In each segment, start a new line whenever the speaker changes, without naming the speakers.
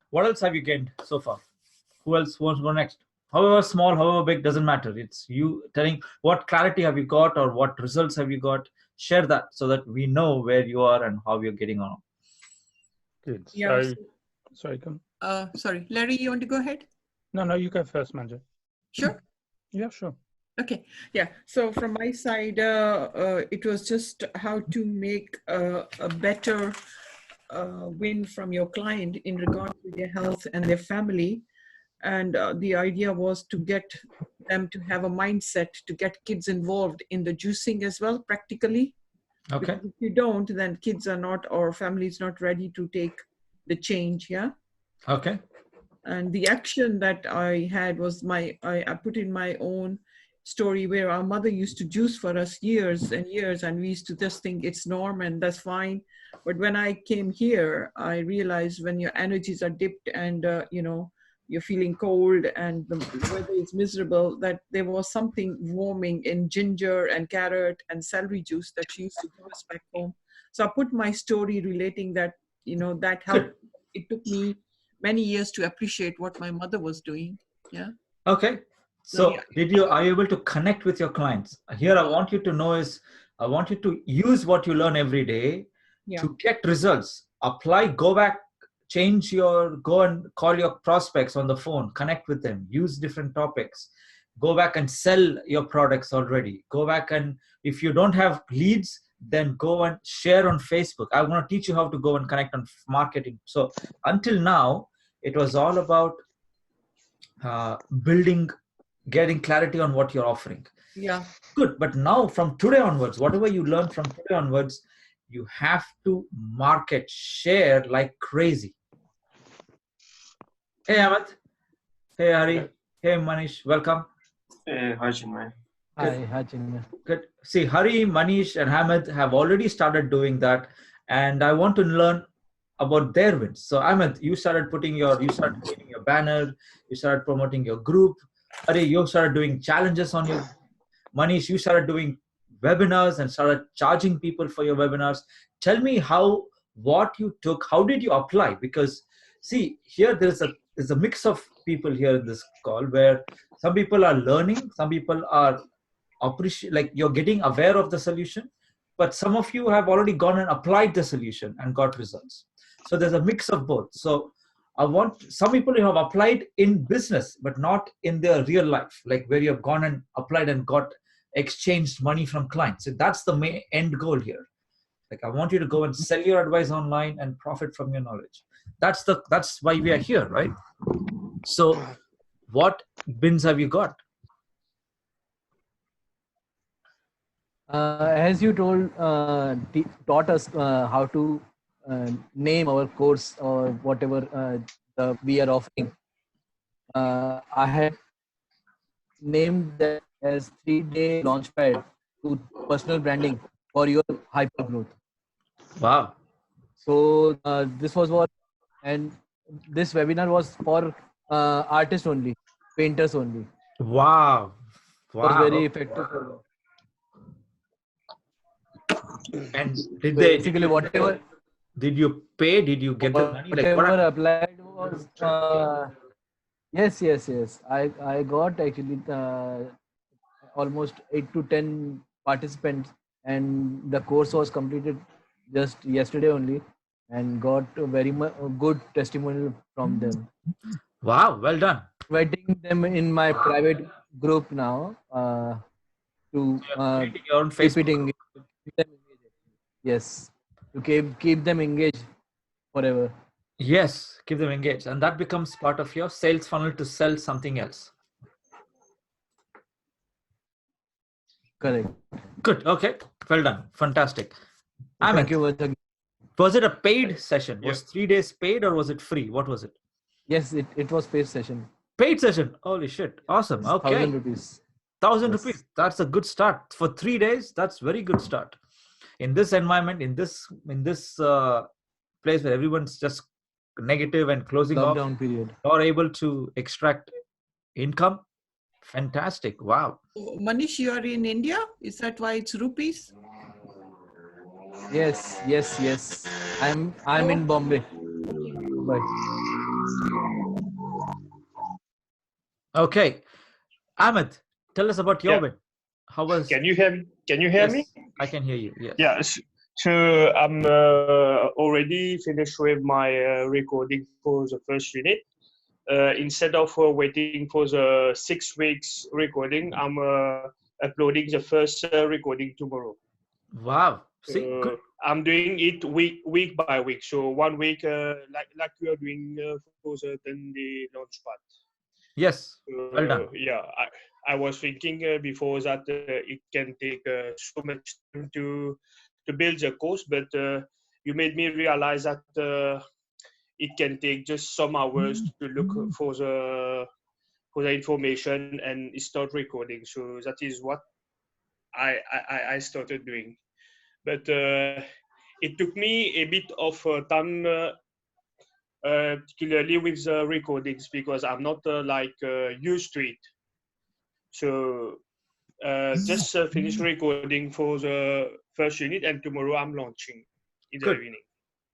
What else have you gained so far? Who else wants to go next? However small, however big, doesn't matter. It's you telling what clarity have you got or what results have you got. Share that so that we know where you are and how you're getting on.
Good.
Yeah.
So, sorry, come.
Sorry, Larry, you want to go ahead?
No, you go first, Manja.
Sure.
Yeah, sure.
Okay. Yeah. So from my side, it was just how to make a better win from your client in regard to their health and their family. And the idea was to get them to have a mindset to get kids involved in the juicing as well, practically.
Okay.
Because if you don't, then kids are not, or family is not ready to take the change. Yeah.
Okay.
And the action that I had was I put in my own story where our mother used to juice for us years and years, and we used to just think it's norm and that's fine. But when I came here, I realized when your energies are dipped and you're feeling cold and the weather is miserable, that there was something warming in ginger and carrot and celery juice that she used to give us back home. So I put my story relating that, that helped. It took me many years to appreciate what my mother was doing. Yeah.
Okay. So
yeah.
are you able to connect with your clients? Here, I want you to know is, I want you to use what you learn every day to get results. Apply, go back, go and call your prospects on the phone, connect with them, use different topics, go back and sell your products already. Go back and if you don't have leads, then go and share on Facebook. I'm going to teach you how to go and connect on marketing. So until now, it was all about getting clarity on what you're offering.
Yeah.
Good. But now from today onwards, whatever you learn from today onwards, you have to market, share like crazy. Hey, Ahmed. Hey, Hari. Hey, Manish. Welcome.
Hey, hi, Chinmai.
Hi, Chinmai.
Good. See, Hari, Manish, and Ahmed have already started doing that. And I want to learn about their wins. So, Ahmed, you started creating your banner, you started promoting your group. Hari, you started doing challenges on your. Manish, you started doing webinars and started charging people for your webinars. Tell me what you took, how did you apply? Because see, here there's a mix of people here in this call where some people are learning, some people are like you're getting aware of the solution, but some of you have already gone and applied the solution and got results. So there's a mix of both. So I want some people who have applied in business, but not in their real life, like where you have gone and applied and got exchanged money from clients. So that's the main end goal here. Like I want you to go and sell your advice online and profit from your knowledge. That's why we are here, right? So what wins have you got?
As you taught us how to name our course or whatever we are offering. I had named that as 3-day launchpad to personal branding for your hyper growth.
Wow.
So this was what, and this webinar was for artists only, painters only.
Wow.
It was very effective.
And
basically whatever
did you pay? Did you get the money?
Whatever applied was yes. I got actually almost 8 to 10 participants, and the course was completed just yesterday only, and got a very good testimonial from them.
Wow, well done.
Inviting them in my private group now to
your own Facebook.
Yes, to keep them engaged forever.
Yes, keep them engaged, and that becomes part of your sales funnel to sell something else.
Correct.
Good. Okay. Well done. Fantastic.
Thank you.
Was it a paid session? Was 3 days paid or was it free? What was it?
Yes, it was paid session.
Paid session. Holy shit. Awesome. Okay.
1,000 rupees.
1,000 rupees. That's a good start. For 3 days, that's very good start. In this environment, in this place where everyone's just negative and closing
lockdown
off,
period,
you're able to extract income. Fantastic. Wow.
Manish, you are in India? Is that why it's rupees?
Yes. I'm in Bombay. Bye.
Okay, Ahmed, tell us about your
Yeah.
win. How was?
Can you hear me? Can you hear
Yes,
me?
I can hear you. Yes.
Yeah. So I'm already finished with my recording for the first unit. Instead of waiting for the 6 weeks recording, I'm uploading the first recording tomorrow.
Wow. See, good.
I'm doing it week by week. So 1 week, like we are doing for the 10-day launchpad.
Yes. Well done.
Yeah, I was thinking before that it can take so much time to build the course, but you made me realize that it can take just some hours to look for the information and start recording. So that is what I started doing. But it took me a bit of time, particularly with the recordings, because I'm not used to it. So just finished recording for the first unit, and tomorrow I'm launching in the
Good.
evening.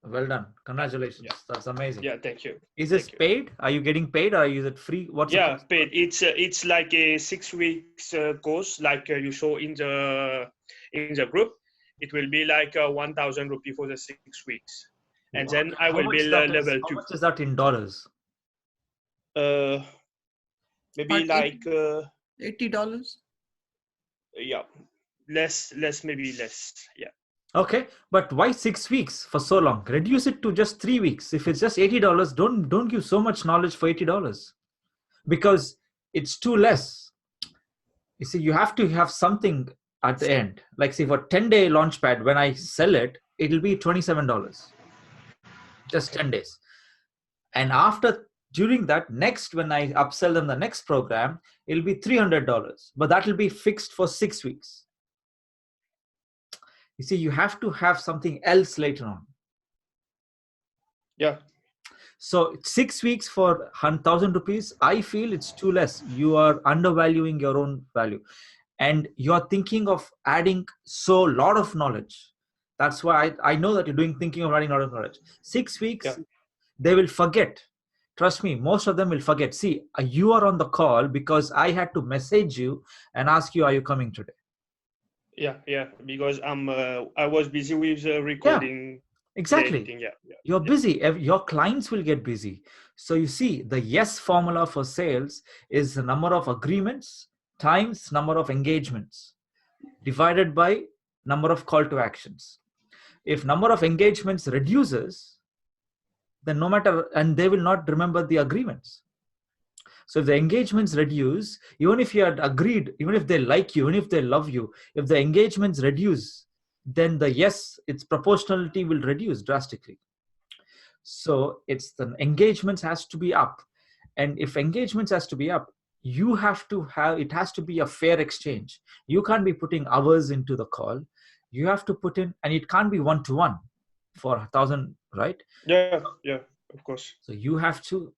Well done. Congratulations.
Yeah.
That's amazing.
Yeah, thank you.
Is this
Thank you.
paid? Are you getting paid or is it free? What's the
Yeah,
cost?
paid. It's like a 6 weeks course, like you saw in the group. It will be like 1,000 rupee for the 6 weeks, and
Wow.
then I
How
will
much
be
that is?
level
How
2.
much is that in dollars?
Maybe
About
like
$80.
yeah, less, maybe less. Yeah.
Okay, but why 6 weeks for so long? Reduce it to just 3 weeks. If it's just $80, don't give so much knowledge for $80 because it's too less. You see, you have to have something at the end. Like, say, for 10-day launchpad, when I sell it, it'll be $27, just 10 days. And after, during that, next, when I upsell them the next program, it'll be $300, but that'll be fixed for 6 weeks. You see, you have to have something else later on.
Yeah.
So 6 weeks for 1,000 rupees, I feel it's too less. You are undervaluing your own value. And you're thinking of adding so lot of knowledge. That's why I know that you're thinking of adding a lot of knowledge. 6 weeks,
Yeah.
they will forget. Trust me, most of them will forget. See, you are on the call because I had to message you and ask you, are you coming today?
Yeah, because I was busy with recording.
Exactly.
Editing. Yeah.
You're busy. Your clients will get busy. So you see, the yes formula for sales is the number of agreements times number of engagements divided by number of call to actions. If number of engagements reduces, then no matter, and they will not remember the agreements. So if the engagements reduce, even if you had agreed, even if they like you, even if they love you, if the engagements reduce, then the yes, its proportionality will reduce drastically. So it's the engagements has to be up. And if engagements has to be up, you have to have, it has to be a fair exchange. You can't be putting hours into the call. You have to put in, and it can't be one-to-one for 1,000, right?
Yeah, of course.
So you have to,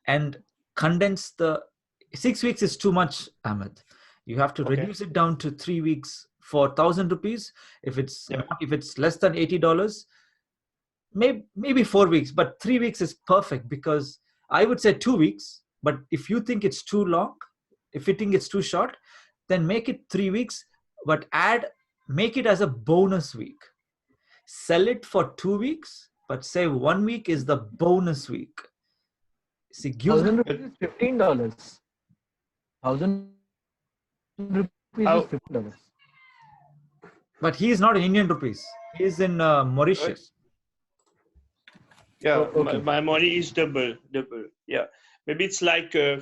and condense the 6 weeks is too much, Ahmed. You have to reduce it down to 3 weeks for 1,000 rupees. If it's if it's less than $80, maybe 4 weeks, but 3 weeks is perfect, because I would say 2 weeks. But if you think it's too long, if you think it's too short, then make it 3 weeks, but make it as a bonus week. Sell it for 2 weeks, but say 1 week is the bonus week. See, give
1,000 rupees is $15. 1,000 rupees is $15.
but he is not in Indian rupees. He is in Mauritius.
Yeah,
Oh, okay.
my money is double. Yeah, maybe it's like for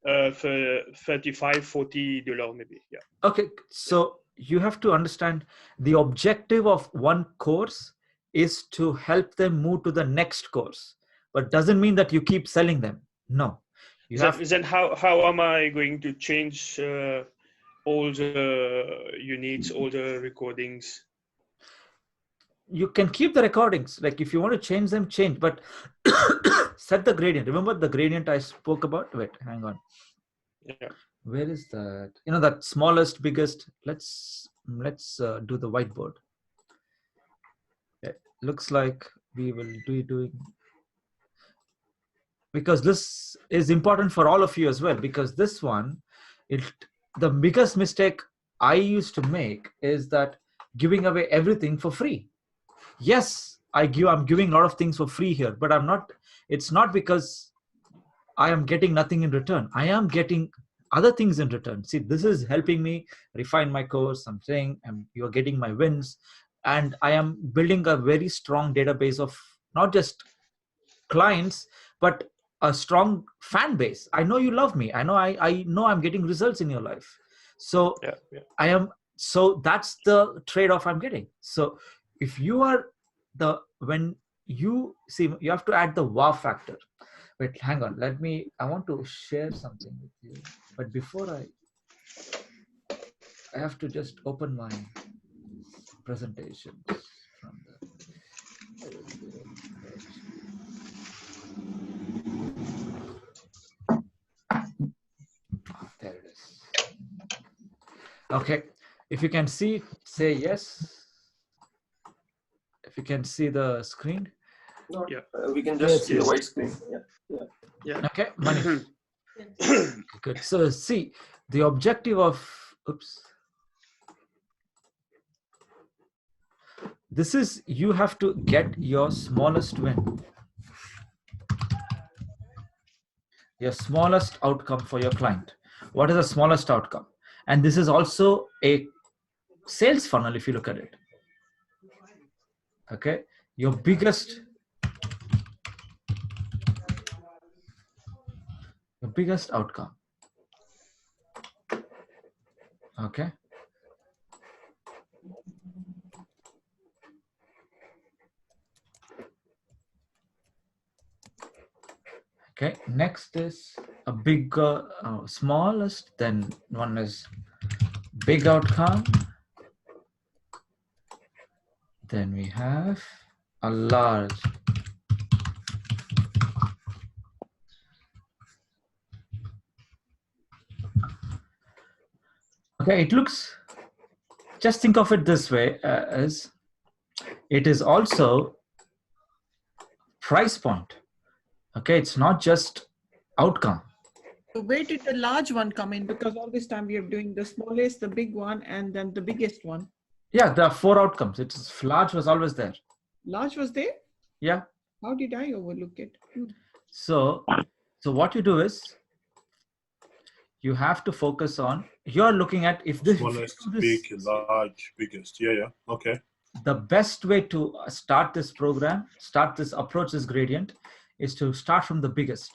$35-40 maybe. Yeah.
Okay, so you have to understand the objective of one course is to help them move to the next course, but doesn't mean that you keep selling them. No, you have.
Then how am I going to change all the units, all the recordings?
You can keep the recordings. Like if you want to change them, change, but set the gradient. Remember the gradient I spoke about? Wait, hang on.
Yeah.
Where is that? You know, that smallest, biggest. Let's do the whiteboard. It looks like we will be doing. because this is important for all of you as well, because this one, the biggest mistake I used to make is that giving away everything for free. Yes, I'm giving a lot of things for free here, but it's not because I am getting nothing in return. I am getting other things in return. See, this is helping me refine my course. I'm saying you're getting my wins, and I am building a very strong database of not just clients, but a strong fan base. I know you love me. I know I'm getting results in your life. So so that's the trade-off I'm getting. So if you are when you see, you have to add the wow factor. Wait, hang on. I want to share something with you. But before I have to just open my presentations from there it is. Okay. If you can see, say yes. If you can see the screen.
No, we can just see the white screen.
Yeah.
Okay, Manish. Good. So see, the objective of, this is, you have to get your smallest win. Your smallest outcome for your client. What is the smallest outcome? And this is also a sales funnel if you look at it. Okay, your biggest outcome. Okay. Okay, next is a bigger, smallest, then one is big outcome. Then we have a large. Okay, it looks, just think of it this way, as it is also price point. Okay, it's not just outcome.
So where did the large one come in? Because all this time we are doing the smallest, the big one, and then the biggest one.
Yeah, there are 4 outcomes. It's large was always there.
Large was there?
Yeah.
How did I overlook it?
So what you do is, you have to focus on, you're looking at if this,
smallest, big, large, biggest. Yeah. Okay.
The best way to start this program, approach this gradient, is to start from the biggest.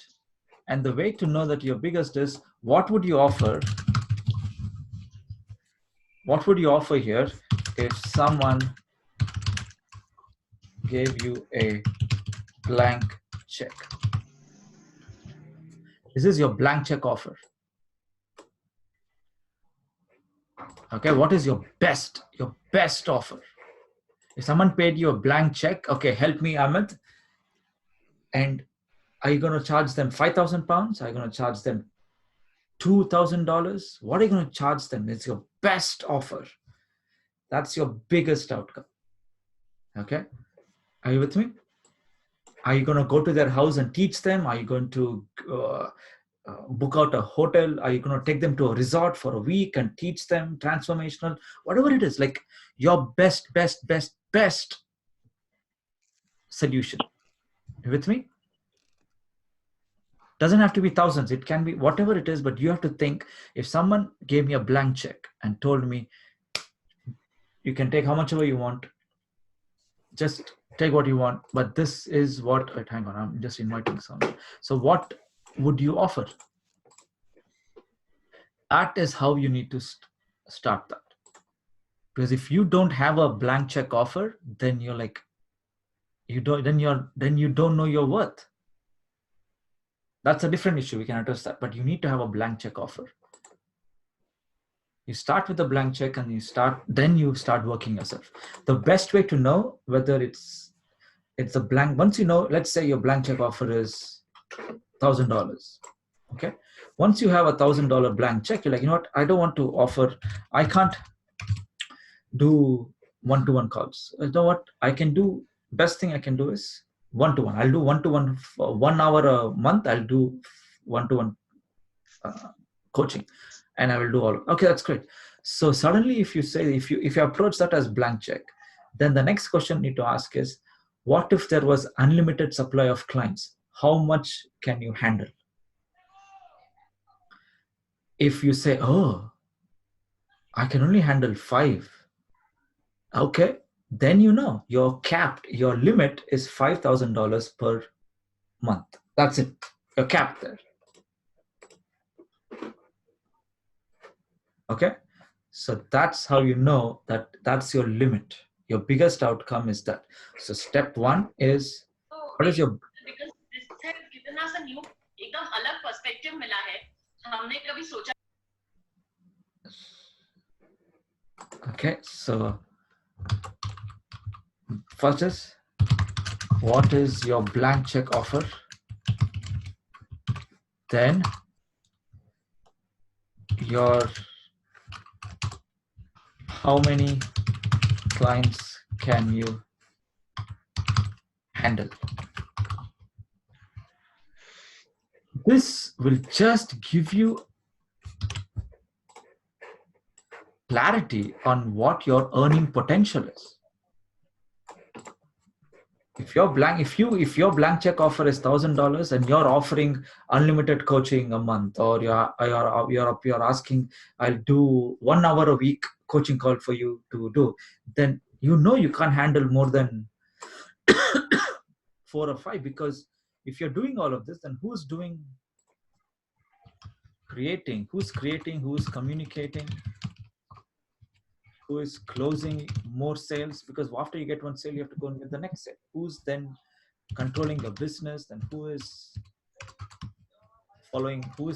And the way to know that your biggest is, what would you offer? What would you offer here if someone gave you a blank check? This is your blank check offer. Okay, what is your best offer? If someone paid you a blank check, okay, help me, Ahmed. And are you going to charge them £5,000? Are you going to charge them $2,000? What are you going to charge them? It's your best offer. That's your biggest outcome. Okay, are you with me? Are you going to go to their house and teach them? Are you going to book out a hotel? Are you going to take them to a resort for a week and teach them transformational? Whatever it is, like your best solution. You with me? Doesn't have to be thousands. It can be whatever it is, but you have to think, if someone gave me a blank check and told me, you can take how much ever you want, just take what you want, but this is what, wait, hang on, I'm just inviting someone. So what would you offer? That is how you need to start that. Because if you don't have a blank check offer, then you're like, you don't know your worth. That's a different issue. We can address that, but you need to have a blank check offer. You start with a blank check and then you start working yourself. The best way to know whether it's a blank, once you know, let's say your blank check offer is $1,000. Okay. Once you have $1,000 blank check, you're like, you know what? I don't want to offer, I can't do one-to-one calls. You know what I can do? Best thing I can do is one-to-one. I'll do one-to-one for 1 hour a month. I'll do one-to-one coaching, and I will do all. Okay, that's great. So suddenly, if you approach that as blank check, then the next question you need to ask is, what if there was unlimited supply of clients? How much can you handle? If you say, oh, I can only handle 5, okay, then you know you're capped. Your limit is $5,000 per month. That's it. You're capped there. Okay, so that's how you know that that's your limit. Your biggest outcome is that. So step 1 is, what is your,
because this has given us a new एकदम अलग perspective मिला है हमने कभी सोचा.
okay, so first is, what is your blank check offer? Then your, how many clients can you handle? This will just give you clarity on what your earning potential is. If your blank check offer is $1,000 and you're offering unlimited coaching a month, or you're asking, I'll do 1 hour a week coaching call for you to do, then you know you can't handle more than 4 or 5, because if you're doing all of this, then who's creating, who's communicating, who is closing more sales? Because after you get one sale, you have to go and get the next sale. Who's then controlling the business, and who is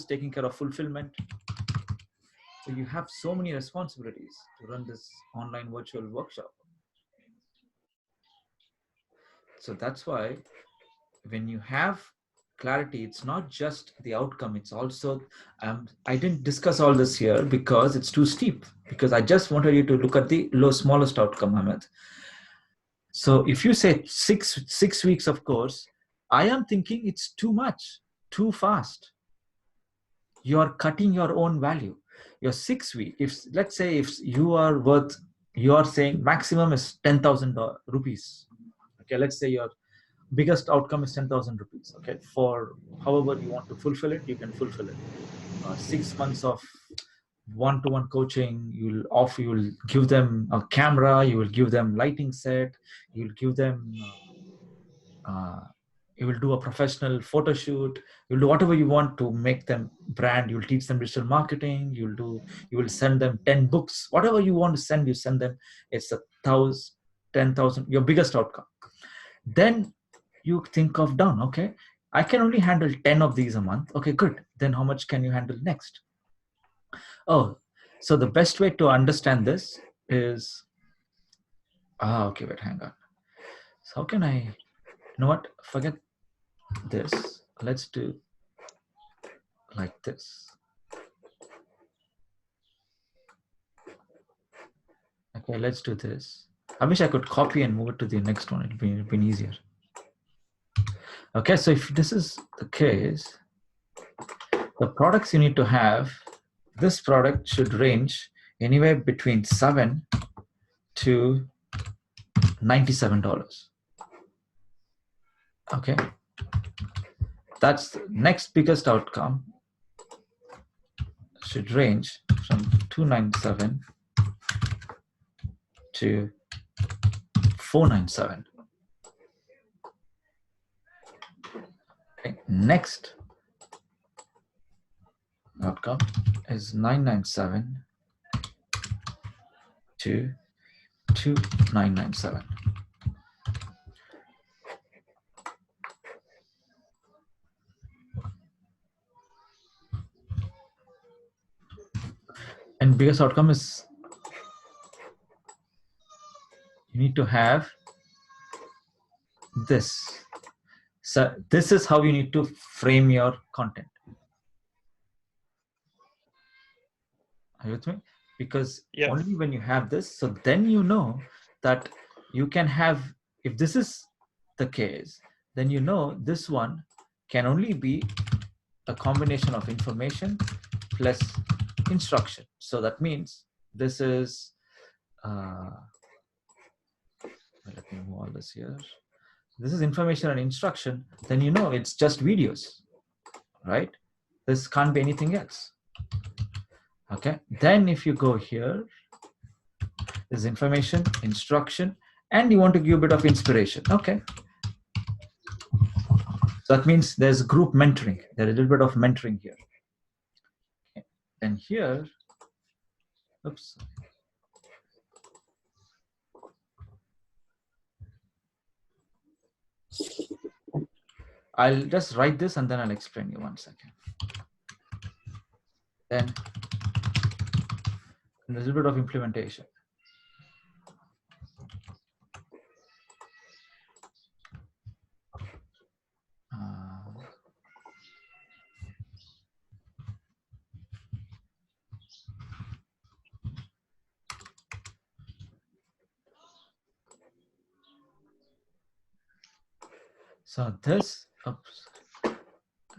taking care of fulfillment? So you have so many responsibilities to run this online virtual workshop. So that's why when you have clarity, it's not just the outcome, it's also, I didn't discuss all this here because it's too steep, because I just wanted you to look at the smallest outcome, Ahmed. So if you say six weeks of course, I am thinking it's too much, too fast. You're cutting your own value. Your 6 week, let's say if you are saying maximum is 10,000 rupees. Okay, let's say your biggest outcome is 10,000 rupees. Okay, for however you want to fulfill it, you can fulfill it. 6 months of one-to-one coaching, you'll give them a camera, you will give them lighting set, you'll give them you will do a professional photo shoot, you'll do whatever you want to make them brand, you'll teach them digital marketing, you will send them 10 books, whatever you want to send, you send them. It's 10,000, your biggest outcome. Then you think of down, okay, I can only handle 10 of these a month. Okay, good. Then how much can you handle next? Oh, so the best way to understand this is, okay, wait, hang on. So how can I, you know what, forget this. Let's do like this. Okay, let's do this. I wish I could copy and move it to the next one. It'd been easier. Okay, so if this is the case, the products you need to have, this product should range anywhere between $7 to $97. Okay, that's the next biggest outcome, should range from $297 to $497. Okay, next outcome is $997 to $2997. And biggest outcome is, you need to have this. So this is how you need to frame your content. Are you with me? Because only when you have this, so then you know that you can have, if this is the case, then you know this one can only be a combination of information plus instruction. So that means this is, let me move all this here. This is information and instruction. Then you know it's just videos, right? This can't be anything else. Okay. Then if you go here, there's information, instruction, and you want to give a bit of inspiration. Okay. So that means there's group mentoring. There's a little bit of mentoring here. Okay. And here, oops. I'll just write this and then I'll explain you 1 second. Then a little bit of implementation. So this, oops.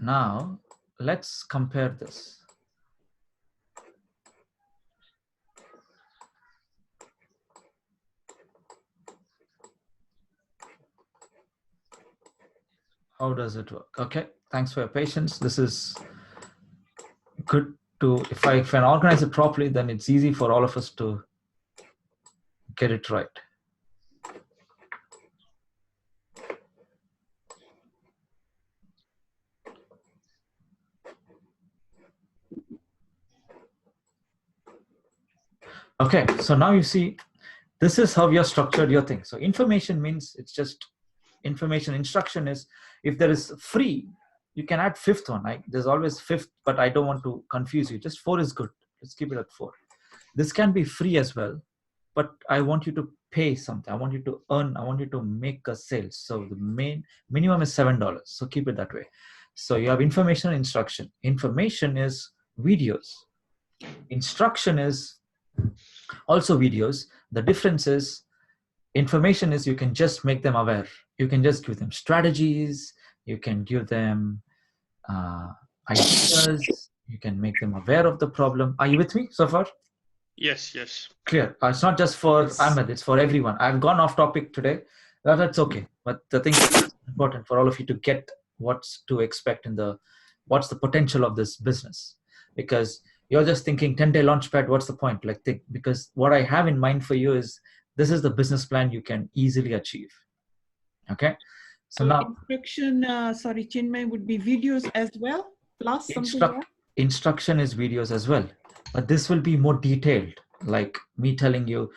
Now let's compare this. How does it work? Okay, thanks for your patience. This is good to, if I can organize it properly, then it's easy for all of us to get it right. Okay, so now you see, this is how you're structured your thing. So information means it's just information. Instruction is, if there is free, you can add fifth one. There's always fifth, but I don't want to confuse you. Just 4 is good. Let's keep it at 4. This can be free as well, but I want you to pay something. I want you to earn. I want you to make a sale. So the minimum is $7. So keep it that way. So you have information and instruction. Information is videos. Instruction is also videos. The difference is, information is you can just make them aware. You can just give them strategies. You can give them ideas. You can make them aware of the problem. Are you with me so far?
Yes, yes.
Clear. It's not just for Ahmed, it's for everyone. I've gone off topic today. That's okay. But the thing is important for all of you to get what's to expect in what's the potential of this business. Because you're just thinking 10-day Launchpad, what's the point? Because what I have in mind for you is, this is the business plan you can easily achieve. Okay. So now
instruction, sorry, Chinmay, would be videos as well, plus something else?
Instruction is videos as well, but this will be more detailed, like me telling you,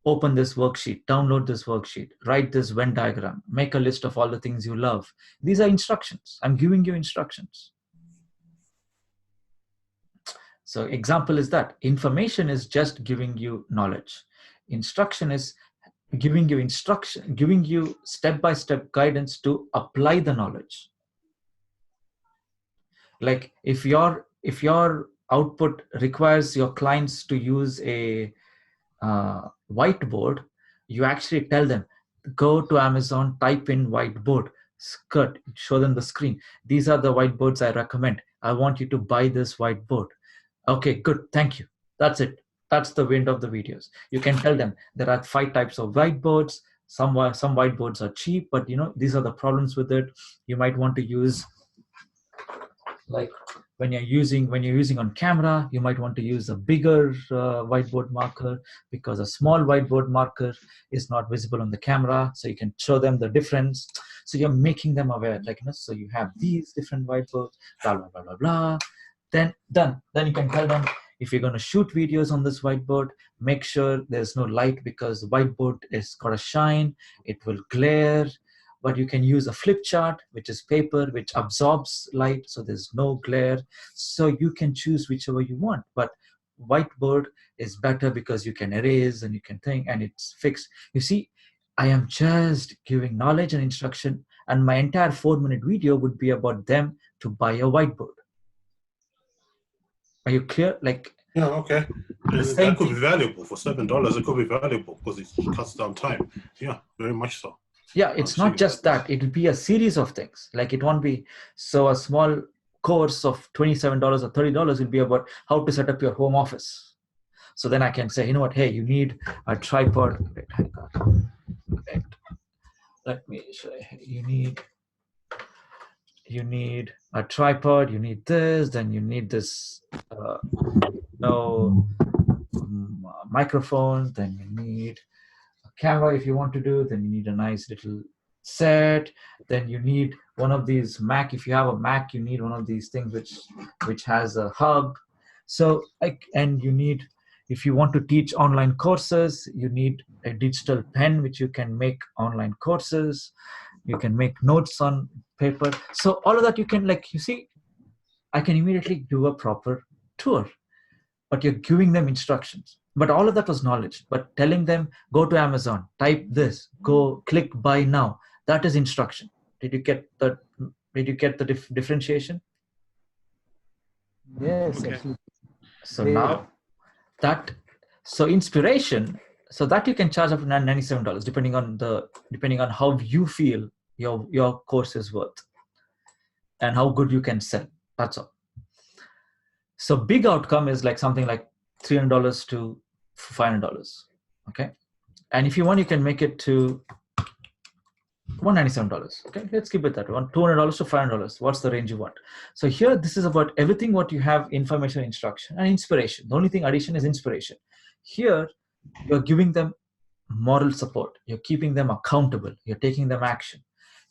open this worksheet, download this worksheet, write this Venn diagram, make a list of all the things you love. These are instructions. I'm giving you instructions. So example is that information is just giving you knowledge. Instruction is giving you instruction, giving you step-by-step guidance to apply the knowledge. Like if your output requires your clients to use a whiteboard, you actually tell them, go to Amazon, type in whiteboard, show them the screen. These are the whiteboards I recommend. I want you to buy this whiteboard. Okay, good, thank you. That's it. That's the wind of the videos. You can tell them there are 5 types of whiteboards. Some whiteboards are cheap, but these are the problems with it. You might want to use, like when you're using on camera, you might want to use a bigger whiteboard marker, because a small whiteboard marker is not visible on the camera. So you can show them the difference. So you're making them aware, so you have these different whiteboards, blah, blah, blah, blah, blah. Then you can tell them, if you're going to shoot videos on this whiteboard, make sure there's no light, because the whiteboard is got a shine, it will glare. But you can use a flip chart, which is paper, which absorbs light, so there's no glare. So you can choose whichever you want. But whiteboard is better because you can erase and you can think, and it's fixed. You see, I am just giving knowledge and instruction, and my entire 4-minute video would be about them to buy a whiteboard. Are you clear?
Yeah, okay.
That
could be valuable for $7. It could be valuable because it cuts down time. Yeah, very much so.
Yeah, it's not just that. It will be a series of things. Like it won't be, so a small course of $27 or $30 will be about how to set up your home office. So then I can say, you know what, hey, you need a tripod. Wait, hang on. Wait. Let me show you. You need a tripod, you need this, then you need this microphone, then you need a camera if you want to do, then you need a nice little set, then you need one of these Mac. If you have a Mac, you need one of these things which has a hub. So and you need, if you want to teach online courses, you need a digital pen which you can make online courses. You can make notes on paper. So all of that you can, like, you see, I can immediately do a proper tour, but you're giving them instructions. But all of that was knowledge. But telling them, go to Amazon, type this, go click buy now, that is instruction. Did you get the differentiation?
Yes,
Okay.
absolutely.
So
They-
now that, so inspiration, so that you can charge up to $97 depending on how you feel your course is worth and how good you can sell. That's all. So big outcome is like something like $300 to $500. Okay. And if you want, you can make it to $197. Okay, let's keep it that one. $200 to $500. What's the range you want? So here, this is about everything what you have: information, instruction, and inspiration. The only thing addition is inspiration. Here, you're giving them moral support. You're keeping them accountable. You're taking them action.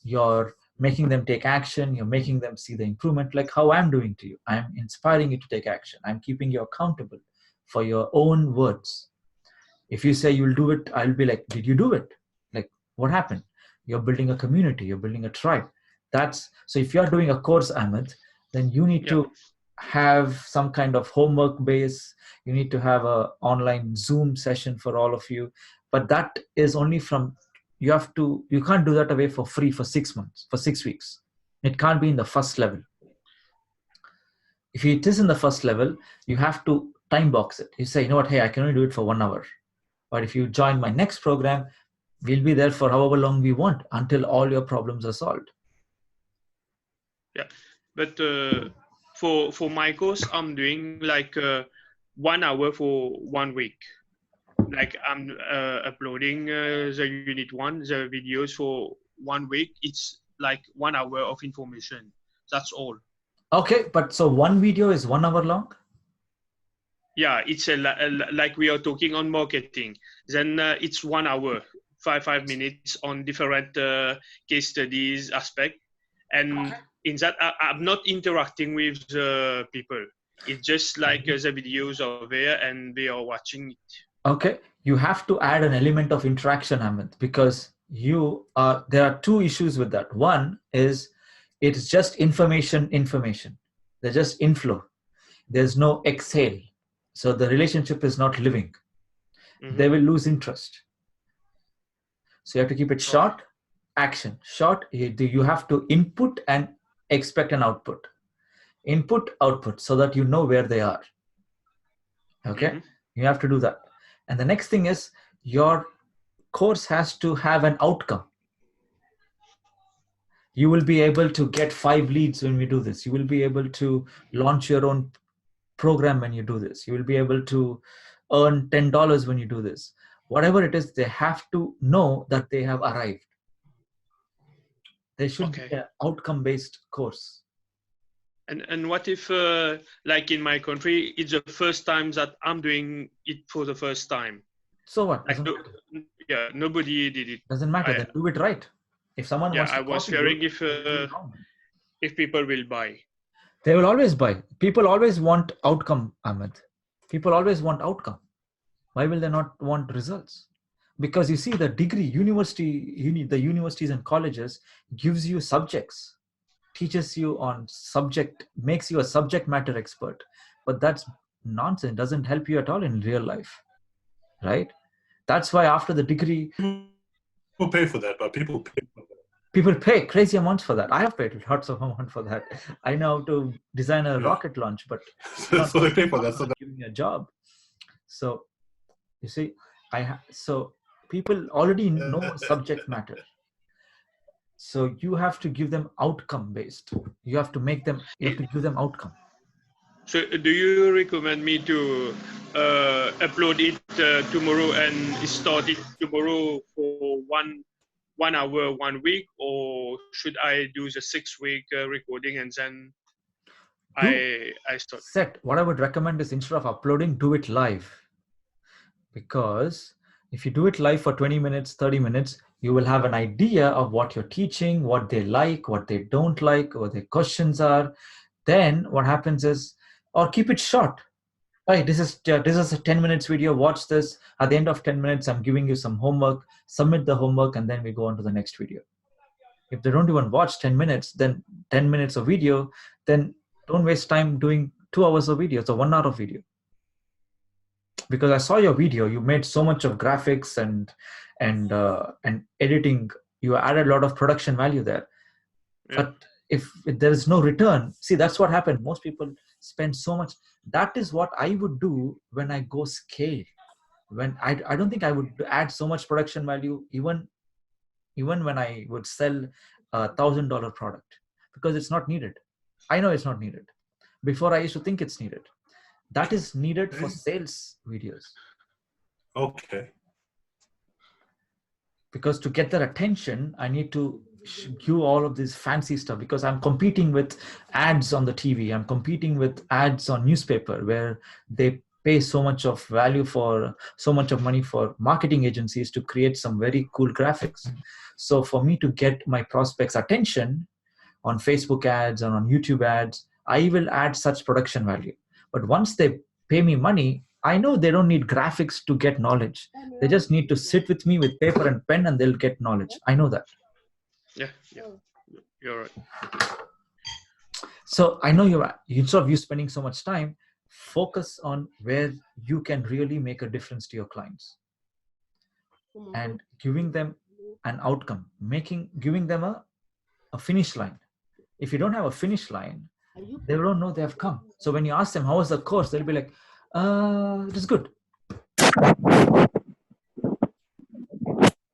You're making them take action. You're making them see the improvement, like how I'm doing to you. I'm inspiring you to take action. I'm keeping you accountable for your own words. If you say you'll do it, I'll be like, did you do it? Like, what happened? You're building a community. You're building a tribe. That's so. If you're doing a course, Ahmed, then you need to have some kind of homework base. You need to have a online Zoom session for all of you. But that is only from, you can't do that away for free for 6 months, for 6 weeks. It can't be in the first level. If it is in the first level, you have to time box it. You say, you know what, hey, I can only do it for 1 hour. But if you join my next program, we'll be there for however long we want until all your problems are solved.
Yeah, but for my course, I'm doing like 1 hour for 1 week. Like I'm uploading the unit 1, the videos for 1 week. It's like 1 hour of information. That's all.
Okay, but so one video is 1 hour long?
Yeah, it's like we are talking on marketing. Then it's 1 hour, five minutes on different case studies aspect. And in that, I'm not interacting with the people. It's just like the videos are there and they are watching it.
Okay, you have to add an element of interaction, Ahmed, because there are two issues with that. One is it's just information. There's just inflow. There's no exhale. So the relationship is not living. They will lose interest. So you have to keep it short, action. Short, you have to input and expect an output. Input, output, so that you know where they are. Okay, you have to do that. And the next thing is your course has to have an outcome. You will be able to get 5 leads when we do this. You will be able to launch your own program when you do this. You will be able to earn $10 when you do this. Whatever it is, they have to know that they have arrived. There should be an outcome-based course.
And what if, like in my country, it's the first time that I'm doing it for the first time?
So what?
Like yeah, nobody did it.
Doesn't matter. Then do it right. If someone wants to
I was fearing if people will buy.
They will always buy. People always want outcome, Ahmed. People always want outcome. Why will they not want results? Because you see, the degree, the universities and colleges gives you subjects, teaches you on subject, makes you a subject matter expert. But that's nonsense. It doesn't help you at all in real life, right? That's why after the degree,
people pay for that, but people pay for that.
People pay crazy amounts for that. I have paid lots of amount for that. I know how to design a rocket launch, but
so they pay for that. So
give me a job. So you see, so people already know subject matter. So you have to give them outcome based. You have to make them, you have to give them outcome.
So do you recommend me to upload it tomorrow and start it tomorrow for 1 hour, 1 week, or should I do the 6 week recording and then I start?
What I would recommend is, instead of uploading, do it live. Because if you do it live for 20 minutes, 30 minutes, you will have an idea of what you're teaching, what they like, what they don't like, what their questions are. Then what happens is, or keep it short. Right, this is a 10 minutes video, watch this. At the end of 10 minutes, I'm giving you some homework, submit the homework, and then we go on to the next video. If they don't even watch 10 minutes, then 10 minutes of video, then don't waste time doing 2 hours of video, so 1 hour of video. Because I saw your video, you made so much of graphics and editing. You added a lot of production value there. Yeah. But if there is no return, see, that's what happened. Most people spend so much. That is what I would do when I go scale. When I don't think I would add so much production value even when I would sell a $1,000 product, because it's not needed. I know it's not needed. Before, I used to think it's needed. That is needed for sales videos.
Okay.
Because to get their attention, I need to do all of this fancy stuff, because I'm competing with ads on the TV. I'm competing with ads on newspaper, where they pay so much of value for so much of money for marketing agencies to create some very cool graphics. So for me to get my prospects' attention on Facebook ads and on YouTube ads, I will add such production value. But once they pay me money, I know they don't need graphics to get knowledge. They just need to sit with me with paper and pen and they'll get knowledge. I know that.
Yeah, you're right.
So I know instead of you spending so much time, focus on where you can really make a difference to your clients and giving them an outcome, giving them a finish line. If you don't have a finish line, they don't know they have come. So when you ask them, how was the course? They'll be like, it is good.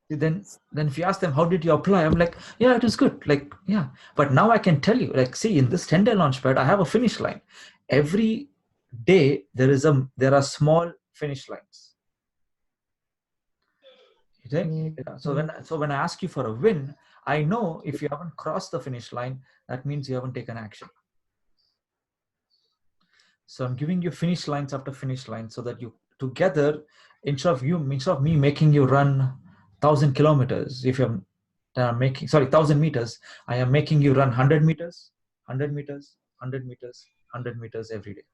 Then if you ask them, how did you apply? I'm like, yeah, it was good. Like, yeah. But now I can tell you, like, see, in this 10-day Launchpad, I have a finish line. Every day there are small finish lines. Okay? So when I ask you for a win, I know if you haven't crossed the finish line, that means you haven't taken action. So I'm giving you finish lines after finish lines, so that you together, instead of me making you run 1,000 kilometers, if you're 1,000 meters, I am making you run 100 meters, 100 meters, 100 meters, 100 meters every day.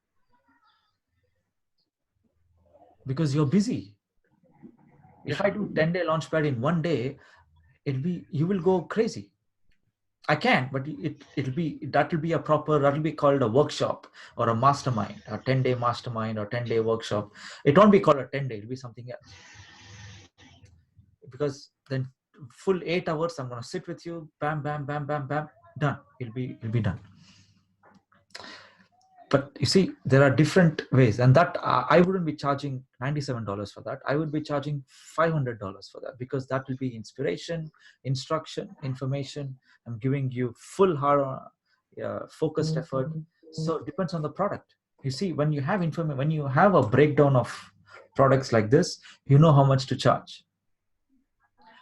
Because you're busy. If I do 10-day Launchpad in one day, you will go crazy. I can, but that'll be called a workshop or a mastermind, a 10-day mastermind or 10-day workshop. It won't be called a 10-day, it'll be something else. Because then full 8 hours, I'm going to sit with you, bam, bam, bam, bam, bam, done. It'll be done. But you see, there are different ways, and that I wouldn't be charging $97 for that. I would be charging $500 for that, because that will be inspiration, instruction, information. I'm giving you full focused effort. So it depends on the product. You see, when you have information, when you have a breakdown of products like this, you know how much to charge.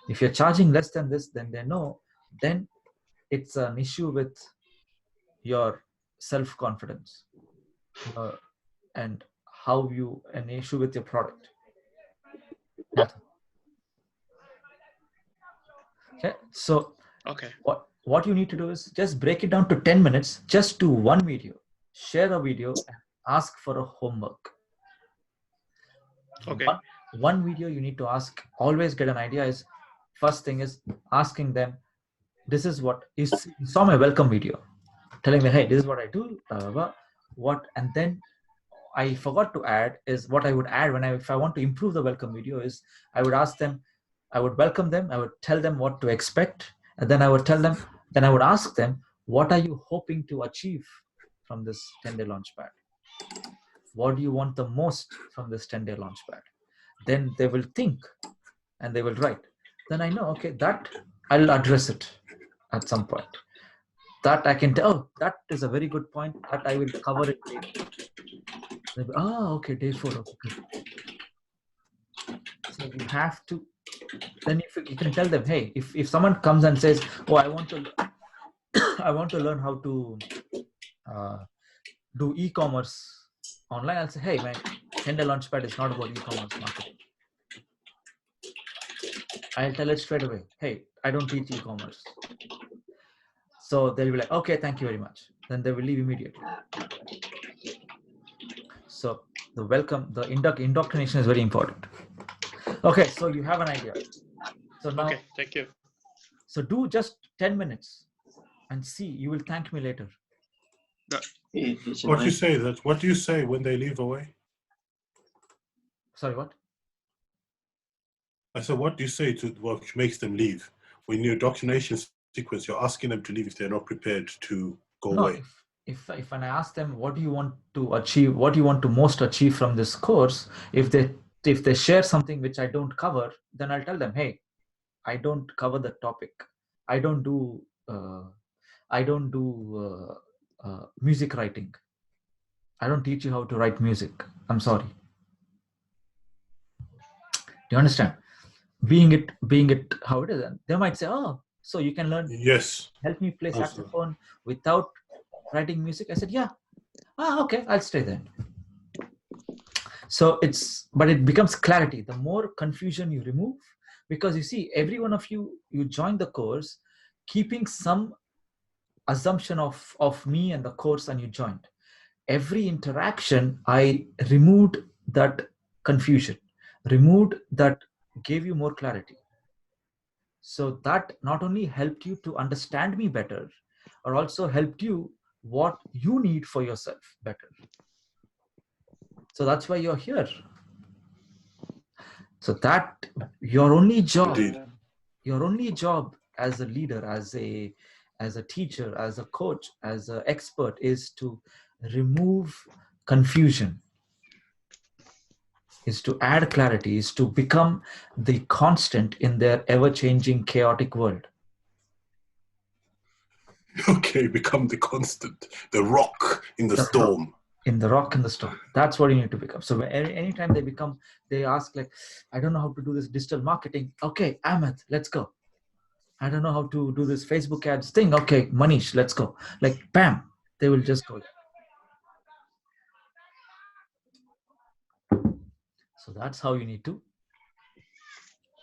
If you're charging less than this, then they know. Then it's an issue with your self-confidence. And an issue with your product. Okay, so what you need to do is just break it down to 10 minutes. Just do one video, share a video, and ask for a homework.
Okay.
One video you need to ask, always get an idea, is first thing is asking them, this is what you saw my welcome video, telling me, hey, this is what I do, blah, blah, blah. What, and then I forgot to add is what I would add if I want to improve the welcome video is I would ask them, I would welcome them, I would tell them what to expect, and then I would ask them, what are you hoping to achieve from this 10-day Launchpad? What do you want the most from this 10-day Launchpad? Then they will think and they will write. Then I know, okay, that I'll address it. at some point. That I can tell. Oh, that is a very good point. That I will cover it later. Okay, day 4. Okay, good. So you have to. Then if you can tell them, hey, if someone comes and says, oh, I want to learn how to do e-commerce online, I'll say, hey, man, Tender Launchpad is not about e-commerce marketing. I'll tell it straight away. Hey, I don't teach e-commerce. So they'll be like, okay, thank you very much. Then they will leave immediately. So the indoctrination is very important. Okay, so you have an idea. So now,
okay, thank you.
So do just 10 minutes and see, you will thank me later.
What do you say when they leave away?
Sorry, what?
I said, what do you say to what makes them leave? When your indoctrination sequence, you're asking them to leave if they're not prepared to go away.
If when I ask them, what do you want to achieve, what do you want to most achieve from this course, if they share something which I don't cover, then I'll tell them, hey, I don't cover the topic. I don't do music writing. I don't teach you how to write music. I'm sorry. Do you understand? Being it how it is, they might say, oh, so you can learn.
Yes.
Help me play saxophone without writing music. I said, yeah. Okay, I'll stay there. So but it becomes clarity. The more confusion you remove, because you see, every one of you join the course, keeping some assumption of me and the course, and you joined. Every interaction, I removed that confusion, gave you more clarity. So that not only helped you to understand me better, or also helped you what you need for yourself better. So that's why you're here. So that your only job as a leader, as a teacher, as a coach, as an expert, is to remove confusion, is to add clarity, is to become the constant in their ever-changing, chaotic world.
Okay, become the constant, the rock in the storm.
In the rock in the storm. That's what you need to become. So anytime they ask like, I don't know how to do this digital marketing. Okay, Ahmed, let's go. I don't know how to do this Facebook ads thing. Okay, Manish, let's go. Like, bam, they will just go. So that's how you need to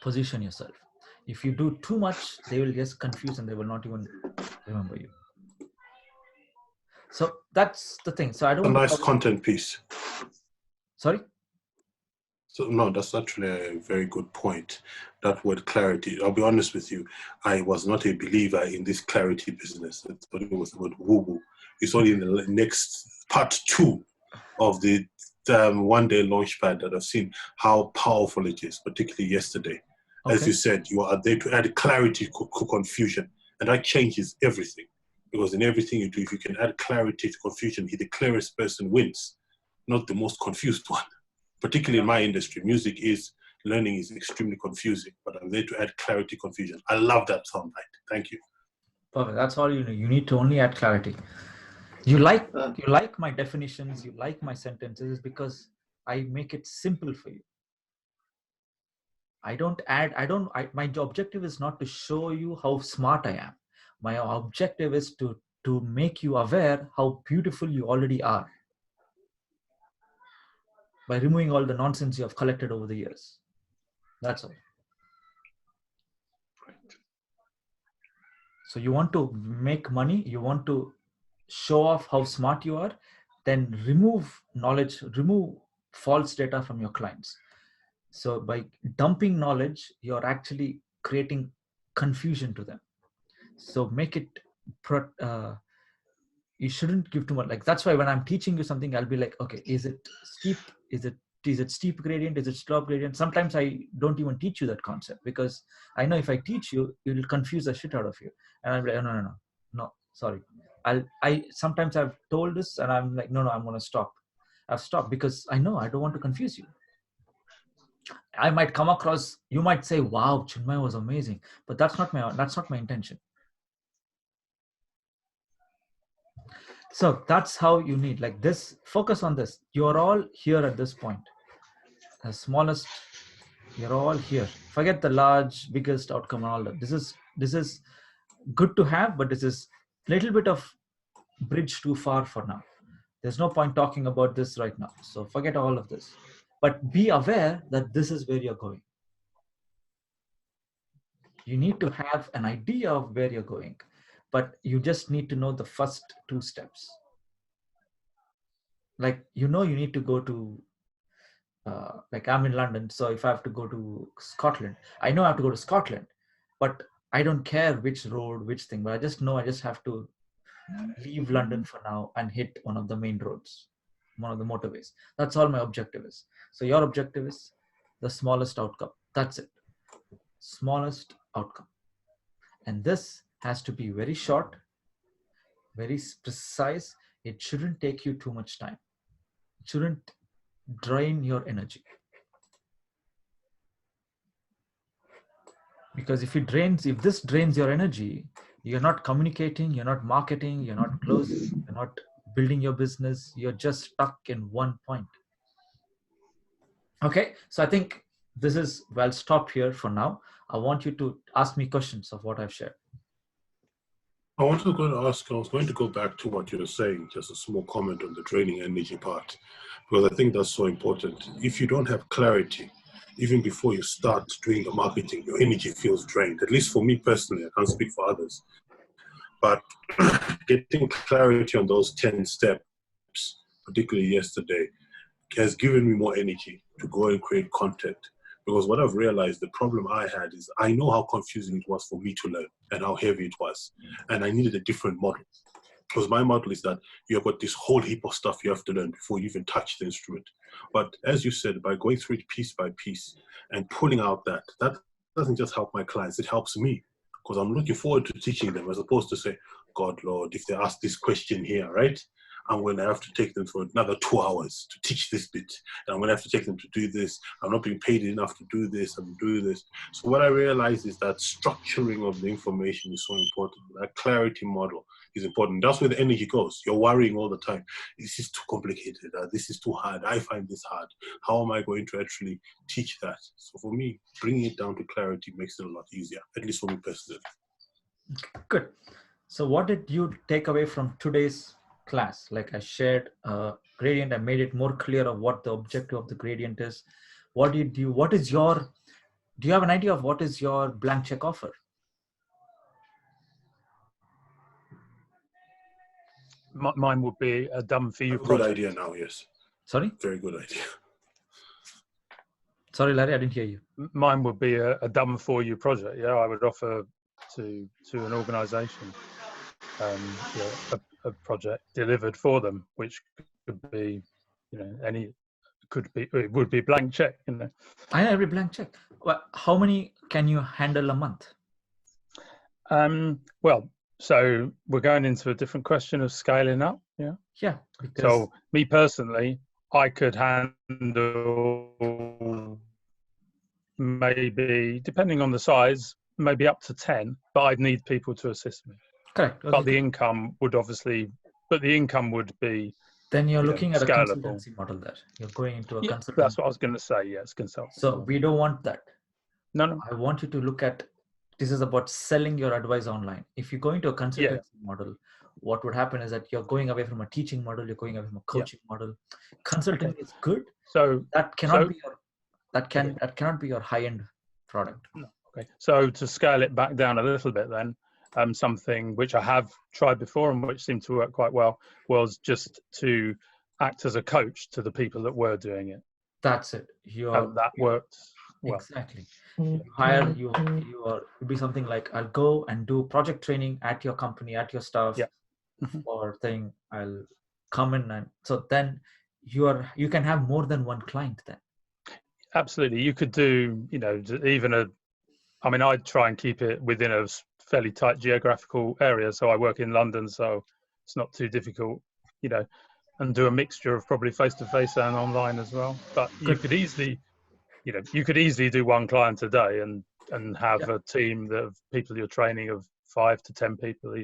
position yourself. If you do too much, they will just confuse and they will not even remember you. So that's the thing. So I don't.
A nice content piece.
Sorry?
So no, that's actually a very good point. That word clarity. I'll be honest with you. I was not a believer in this clarity business. But it was the word woo-woo. It's only in the next part 2 of the one-day Launchpad that I've seen how powerful it is, particularly yesterday. Okay. As you said, you are there to add clarity to confusion, and that changes everything. Because in everything you do, if you can add clarity to confusion, the clearest person wins, not the most confused one. Particularly in my industry, learning is extremely confusing, but I'm there to add clarity, confusion. I love that soundbite. Thank you.
Perfect. That's all you need. You need to only add clarity. You like my definitions, you like my sentences, because I make it simple for you. My objective is not to show you how smart I am. My objective is to make you aware how beautiful you already are, by removing all the nonsense you have collected over the years. That's all. So you want to make money, you want to show off how smart you are, then remove knowledge, remove false data from your clients. So by dumping knowledge, you're actually creating confusion to them. So make it, you shouldn't give too much. Like, that's why when I'm teaching you something, I'll be like, okay, is it steep? Is it steep gradient? Is it slope gradient? Sometimes I don't even teach you that concept, because I know if I teach you, it will confuse the shit out of you. And I'm like, no, sorry. Sometimes I've told this and I'm like, no, I'm going to stop. I've stopped because I know I don't want to confuse you. I might come across, you might say, wow, Chinmai was amazing, but that's not my intention. So that's how you need, like this, focus on this. You're all here at this point. The smallest, you're all here. Forget the large, biggest outcome and all that. This is good to have, but this is a little bit of bridge too far for now. There's no point talking about this right now. So forget all of this. But be aware that this is where you're going. You need to have an idea of where you're going, but you just need to know the first 2 steps. Like, you need to go to, like I'm in London, so if I have to go to Scotland, I know I have to go to Scotland, but I don't care which road, which thing, but I just know I just have to leave London for now and hit one of the main roads, one of the motorways. That's all my objective is. So your objective is the smallest outcome. That's it. Smallest outcome. And this has to be very short, very precise. It shouldn't take you too much time. It shouldn't drain your energy. Because if this drains your energy, you're not communicating, you're not marketing, you're not closing, you're not building your business, you're just stuck in one point. Okay, so I think I'll stop here for now. I want you to ask me questions of what I've shared.
I was going to go back to what you were saying, just a small comment on the draining energy part, because I think that's so important. If you don't have clarity, even before you start doing the marketing, your energy feels drained. At least for me personally, I can't speak for others. But getting clarity on those 10 steps, particularly yesterday, has given me more energy to go and create content. Because what I've realized, the problem I had is I know how confusing it was for me to learn and how heavy it was. And I needed a different model. Because my model is that you've got this whole heap of stuff you have to learn before you even touch the instrument. But as you said, by going through it piece by piece and pulling out that doesn't just help my clients, it helps me. Because I'm looking forward to teaching them, as opposed to say, God, Lord, if they ask this question here, right? I'm going to have to take them for another 2 hours to teach this bit. And I'm going to have to take them to do this. I'm not being paid enough to do this and do this. So what I realized is that structuring of the information is so important. That clarity model is important. That's where the energy goes. You're worrying all the time. This is too complicated. This is too hard. I find this hard. How am I going to actually teach that? So for me, bringing it down to clarity makes it a lot easier, at least for me personally.
Good. So what did you take away from today's class? Like, I shared a gradient, I made it more clear of what the objective of the gradient is. Do you have an idea of what is your blank check offer?
Mine would be a done for you
Good
project.
idea now, yes.
Sorry?
Very good idea.
Sorry, Larry, I didn't hear you.
Mine would be a done for you project. Yeah, I would offer to an organisation a project delivered for them, which could be, it would be blank check.
I know, every blank check. Well, how many can you handle a month?
Well, so we're going into a different question of scaling up. Yeah.
Yeah.
So me personally, I could handle maybe, depending on the size, maybe up to 10, but I'd need people to assist me.
Correct. Okay.
But the income would be.
Then you're looking at
scalable.
a consultancy model there. You're going into a consultancy.
That's what I was going to say. Yes, consultancy.
So we don't want that.
No.
I want you to look at, this is about selling your advice online. If you go into a consultancy model, what would happen is that you're going away from a teaching model, you're going away from a coaching model. Consulting is good.
So
that cannot be your high-end product.
No. Okay. So to scale it back down a little bit then, something which I have tried before and which seemed to work quite well was just to act as a coach to the people that were doing it.
That's it.
That worked well.
Exactly. It'd be something like, I'll go and do project training at your company, at your staff, or thing. I'll come in, and so then you can have more than one client then.
Absolutely. You could do, I'd try and keep it within a fairly tight geographical area. So I work in London, so it's not too difficult, and do a mixture of probably face-to-face and online as well. But you could easily do one client a day and have a team of people you're training of 5 to 10 people.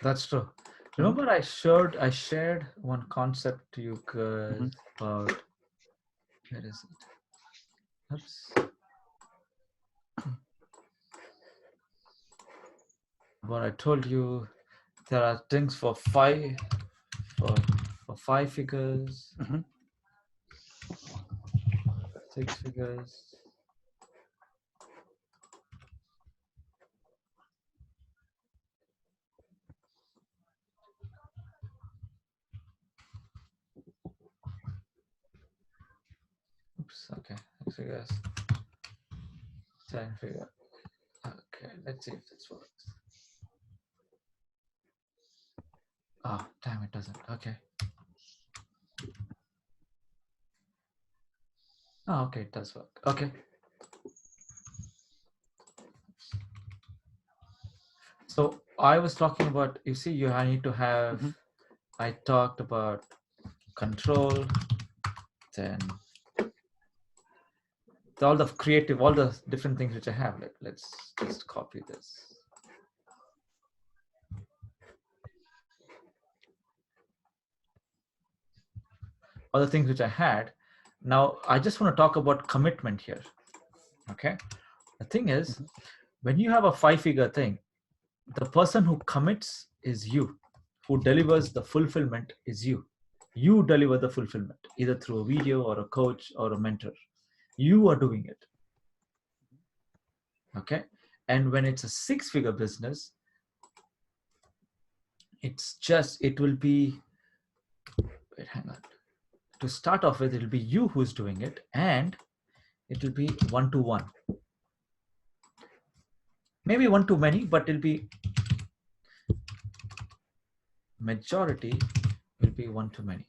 That's true. Remember, I shared one concept to you guys about, where is it? Oops. But I told you there are things for five figures, 6 figures. Oops, okay, 6 figures, 10 figure. Okay, let's see if this works. Ah, damn, it doesn't. Okay. Oh, okay, it does work. Okay. So I was talking about, you see, I need to have, I talked about control, then all the creative, all the different things which I have. Let's just copy this. All the things which I had. Now I just want to talk about commitment here. Okay. The thing is, when you have a 5-figure thing, the person who commits is you. Who delivers the fulfillment is you. You deliver the fulfillment, either through a video or a coach or a mentor. You are doing it. Okay. And when it's a 6-figure business, it will be, wait, hang on. To start off with, it'll be you who's doing it, and it will be one-to-one. Maybe one-to-many, but it'll be majority will be one-to-many.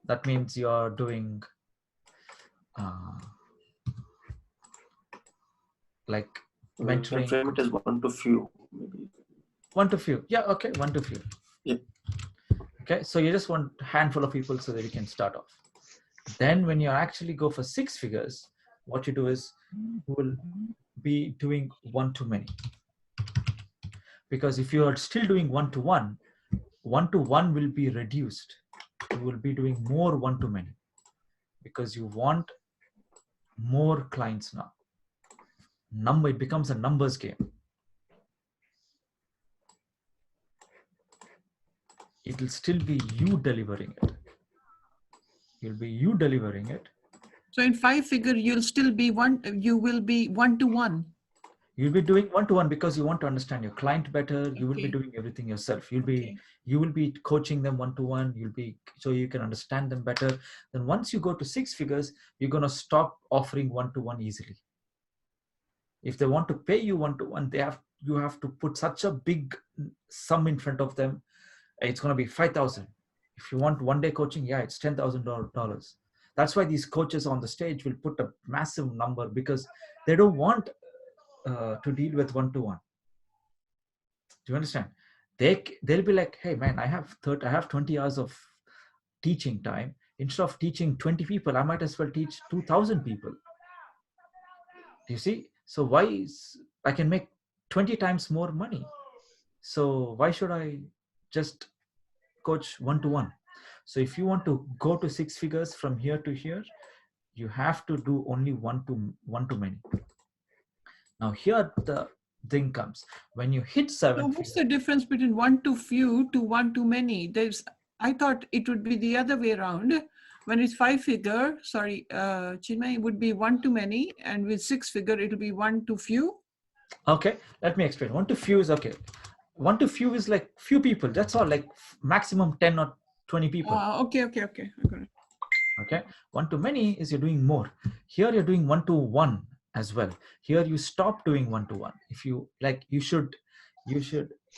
That means you're doing like mentoring.
Frame it as one-to-few, maybe.
One-to-few. Yeah, okay, one-to-few.
Yep.
Okay, so you just want a handful of people so that you can start off. Then when you actually go for 6 figures, what you do is you will be doing one-to-many. Because if you are still doing one-to-one, one-to-one will be reduced. You will be doing more one-to-many because you want more clients now. It becomes a numbers game. It will still be you delivering it. You'll be you delivering it.
So in 5-figure, you will be one-to-one.
You'll be doing one-to-one because you want to understand your client better. You will be doing everything yourself. You will be coaching them one-to-one. So you can understand them better. Then once you go to 6 figures, you're going to stop offering one-to-one easily. If they want to pay you one-to-one, you have to put such a big sum in front of them. It's going to be 5,000. If you want one-day coaching, yeah, it's $10,000. That's why these coaches on the stage will put a massive number because they don't want to deal with one-to-one. Do you understand? They'll be like, hey man, I have 20 hours of teaching time. Instead of teaching 20 people, I might as well teach 2,000 people. You see? So I can make 20 times more money. So why should I just coach one-to-one? So if you want to go to 6 figures from here to here, you have to do only one-to-many. Now here the thing comes. When you hit 7
So what's the difference between one-to-few to one-to-many? I thought it would be the other way around. When it's 5-figure, Chinmay, it would be one-to-many, and with 6-figure, it'll be one-to-few.
Okay, let me explain. One-to-few is okay. One-to-few is like few people. That's all, like maximum 10 or 20 people.
Okay. I got it.
Okay, one-to-many is you're doing more. Here you're doing one-to-one as well. Here you stop doing one-to-one. If you like, you should.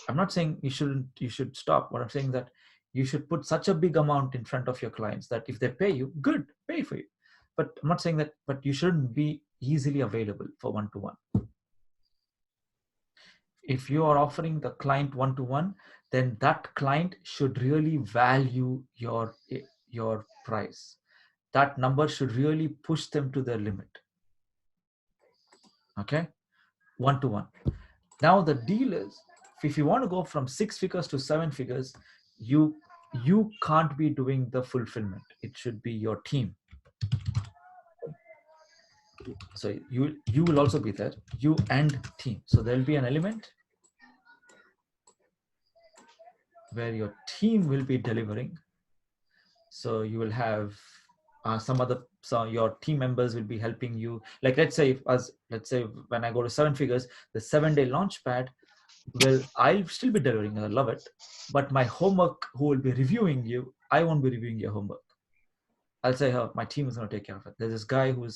I'm not saying you shouldn't. You should stop. What I'm saying that you should put such a big amount in front of your clients that if they pay you, good, pay for you. But I'm not saying that. But you shouldn't be easily available for one-to-one. If you are offering the client one-to-one, then that client should really value your price. That number should really push them to their limit. Okay, one-to-one. Now the deal is if you want to go from 6 figures to 7 figures, you can't be doing the fulfillment. It should be your team. So you will also be there, you and team. So there'll be an element where your team will be delivering. So you will have so your team members will be helping you. Like let's say when I go to 7 figures, the 7-day launch pad, I'll still be delivering. I love it. But my homework, who will be reviewing you, I won't be reviewing your homework. I'll say, oh, my team is going to take care of it. There's this guy who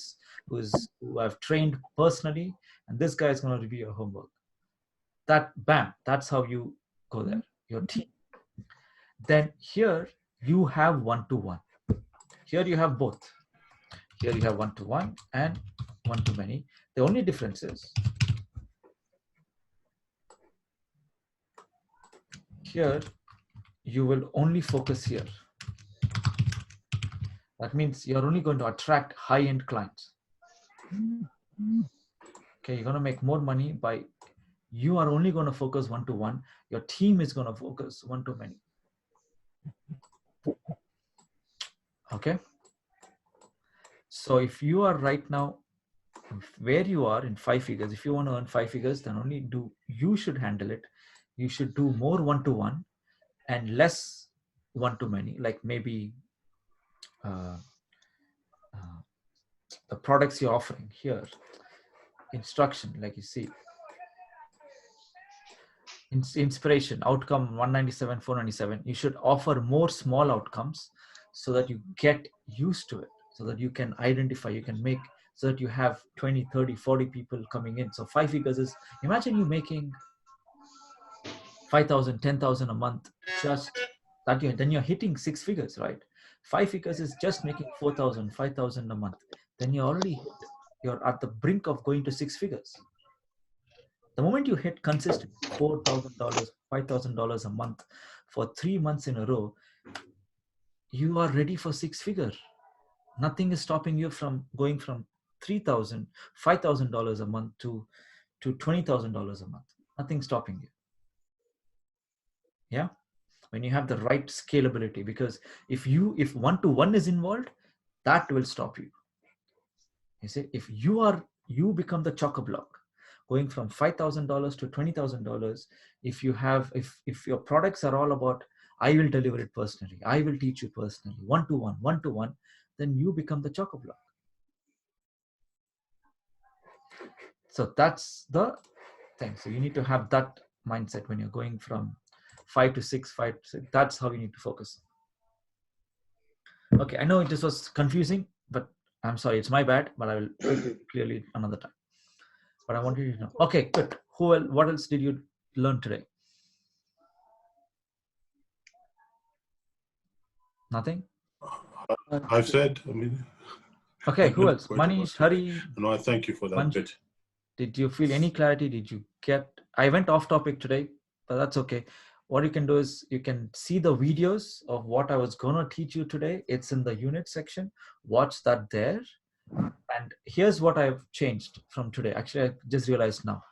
I've trained personally, and this guy is going to review your homework. That's how you go there, your team. Then here you have one-to-one. Here you have both. Here you have one-to-one and one-to-many. The only difference is here you will only focus here. That means you're only going to attract high-end clients. Okay, you're going to make more money by, you are only going to focus one-to-one. Your team is going to focus one-to-many. Okay. So if you are right now where you are in 5 figures, if you want to earn 5 figures, then you should handle it. You should do more one-to-one and less one-to-many, like maybe the products you're offering here, instruction, like you see, inspiration, outcome 197, 497. You should offer more small outcomes so that you get used to it, so that you can identify, you can make, so that you have 20, 30, 40 people coming in. So 5 figures is, imagine you making 5,000, 10,000 a month, just that then you're hitting 6 figures, right? 5 figures is just making 4,000, 5,000 a month. Then you're at the brink of going to 6 figures. The moment you hit consistent $4,000, $5,000 a month for 3 months in a row, you are ready for 6 figure. Nothing is stopping you from going from $3,000, $5,000 a month to $20,000 a month. Nothing stopping you. Yeah, when you have the right scalability, because if one-to-one is involved, that will stop you. You see, if you become the chock-a-block, going from $5,000 to $20,000, if your products are all about, I will deliver it personally, I will teach you personally, one-to-one, then you become the chock-a-block. So that's the thing. So you need to have that mindset when you're going from 5 to 6, 5 to 6. That's how you need to focus. Okay, I know this was confusing, but I'm sorry, it's my bad, but I will clearly another time. But I wanted you to know. Okay, good. What else did you learn today? Nothing?
I've said, I mean.
Okay, who else? Manish, Hari.
No, I thank you for that
Manju.
bit.
Did you feel any clarity? Did you get, I went off topic today, but that's okay. What you can do is you can see the videos of what I was going to teach you today. It's in the unit section. Watch that there. And here's what I've changed from today. Actually, I just realized now.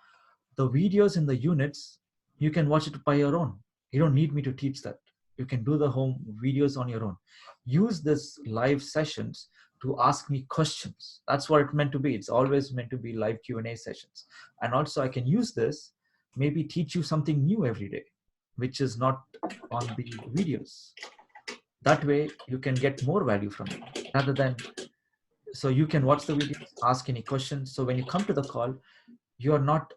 The videos in the units, you can watch it by your own. You don't need me to teach that. You can do the home videos on your own. Use this live sessions to ask me questions. That's what it's meant to be. It's always meant to be live Q&A sessions. And also I can use this, maybe teach you something new every day, which is not on the videos. That way you can get more value from it rather than, so you can watch the videos, ask any questions. So when you come to the call, you're not